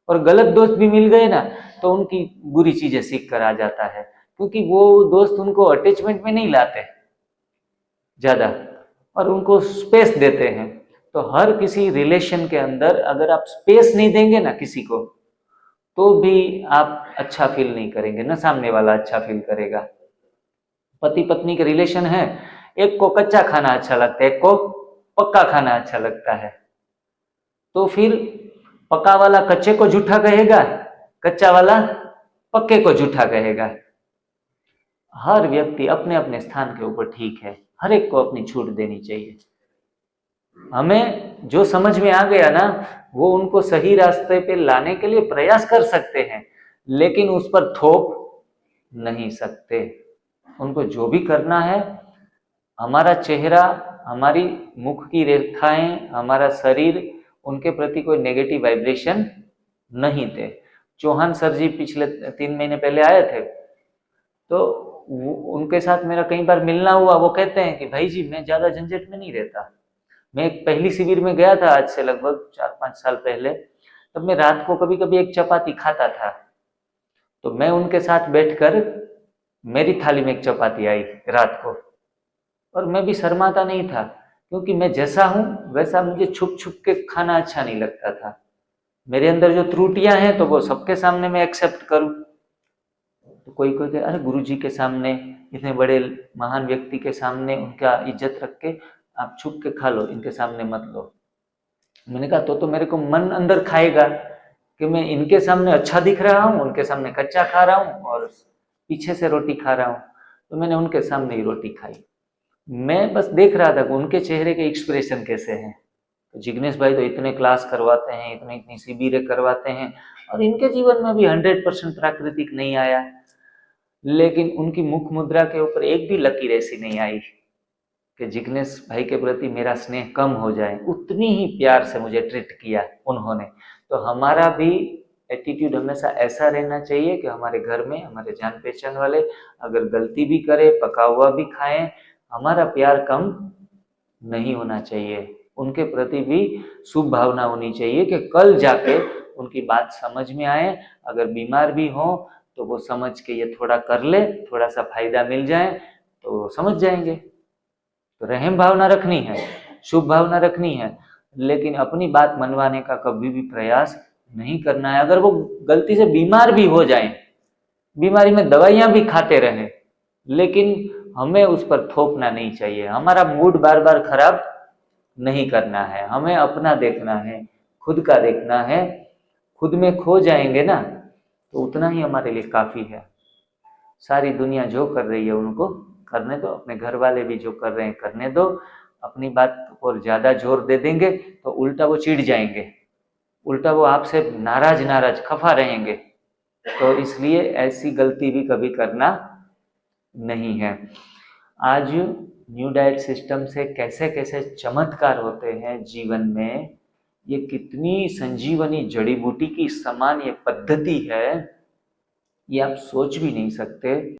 और गलत दोस्त भी मिल गए ना तो उनकी बुरी चीजें सीख कर आ जाता है, क्योंकि वो दोस्त उनको अटैचमेंट में नहीं लाते ज्यादा और उनको स्पेस देते हैं। तो हर किसी रिलेशन के अंदर अगर आप स्पेस नहीं देंगे ना किसी को, तो भी आप अच्छा फील नहीं करेंगे, ना सामने वाला अच्छा फील करेगा। पति पत्नी के रिलेशन है, एक को कच्चा खाना अच्छा लगता है, एक को पक्का खाना अच्छा लगता है, तो फिर पक्का वाला कच्चे को झूठा कहेगा, कच्चा वाला पक्के को झूठा कहेगा। हर व्यक्ति अपने अपने स्थान के ऊपर ठीक है, हर एक को अपनी छूट देनी चाहिए। हमें जो समझ में आ गया ना, वो उनको सही रास्ते पे लाने के लिए प्रयास कर सकते हैं, लेकिन उस पर थोप नहीं सकते। उनको जो भी करना है, हमारा चेहरा, हमारी मुख की रेखाएं, हमारा शरीर, उनके प्रति कोई नेगेटिव वाइब्रेशन नहीं थे। चौहान सर जी पिछले 3 महीने पहले आए थे, तो उनके साथ मेरा कई बार मिलना हुआ। वो कहते हैं कि भाई जी मैं ज्यादा झंझट में नहीं रहता। मैं एक पहली शिविर में गया था आज से लगभग 4-5 साल पहले, तब मैं रात को कभी कभी एक चपाती खाता था, तो मैं उनके साथ बैठकर, मेरी थाली में एक चपाती आई रात को, और मैं भी शर्माता नहीं था, क्योंकि मैं जैसा हूं वैसा मुझे छुप छुप के खाना अच्छा नहीं लगता था। मेरे अंदर जो त्रुटियां हैं तो वो सबके सामने मैं एक्सेप्ट करूं। तो कोई कोई कहे अरे गुरुजी के सामने, इतने बड़े महान व्यक्ति के सामने उनका इज्जत रख के आप छुप के खा लो, इनके सामने मत लो। मैंने कहा तो मेरे को मन अंदर खाएगा कि मैं इनके सामने अच्छा दिख रहा हूँ, उनके सामने कच्चा खा रहा हूँ और पीछे से रोटी खा रहा हूँ। तो मैंने उनके सामने ही रोटी खाई। मैं बस देख रहा था कि उनके चेहरे के एक्सप्रेशन कैसे हैं। तो जिग्नेश भाई तो इतने क्लास करवाते हैं, इतनी शिविरें करवाते हैं, और इनके जीवन में भी 100% प्राकृतिक नहीं आया, लेकिन उनकी मुख मुद्रा के ऊपर एक भी लकीर ऐसी नहीं आई कि जिग्नेश भाई के प्रति मेरा स्नेह कम हो जाए। उतनी ही प्यार से मुझे ट्रीट किया उन्होंने। तो हमारा भी एटीट्यूड हमेशा ऐसा रहना चाहिए कि हमारे घर में हमारे जान पहचान वाले अगर गलती भी करे, पका हुआ भी खाएं, हमारा प्यार कम नहीं होना चाहिए। उनके प्रति भी शुभ भावना होनी चाहिए कि कल जाके उनकी बात समझ में आए। अगर बीमार भी हो तो वो समझ के ये थोड़ा कर ले, थोड़ा सा फायदा मिल जाए तो समझ जाएंगे। तो रहम भावना रखनी है, शुभ भावना रखनी है, लेकिन अपनी बात मनवाने का कभी भी प्रयास नहीं करना है। अगर वो गलती से बीमार भी हो जाए, बीमारी में दवाइयां भी खाते रहें, लेकिन हमें उस पर थोपना नहीं चाहिए। हमारा मूड बार बार खराब नहीं करना है, हमें अपना देखना है, खुद का देखना है। खुद में खो जाएंगे ना तो उतना ही हमारे लिए काफी है। सारी दुनिया जो कर रही है उनको करने दो, अपने घर वाले भी जो कर रहे हैं करने दो। अपनी बात और ज्यादा जोर दे देंगे तो उल्टा वो चिढ़ जाएंगे, उल्टा वो आपसे नाराज नाराज खफा रहेंगे। तो इसलिए ऐसी गलती भी कभी करना नहीं है। आज न्यू डाइट सिस्टम से कैसे कैसे चमत्कार होते हैं जीवन में, ये कितनी संजीवनी जड़ी बूटी की समान ये पद्धति है, ये आप सोच भी नहीं सकते।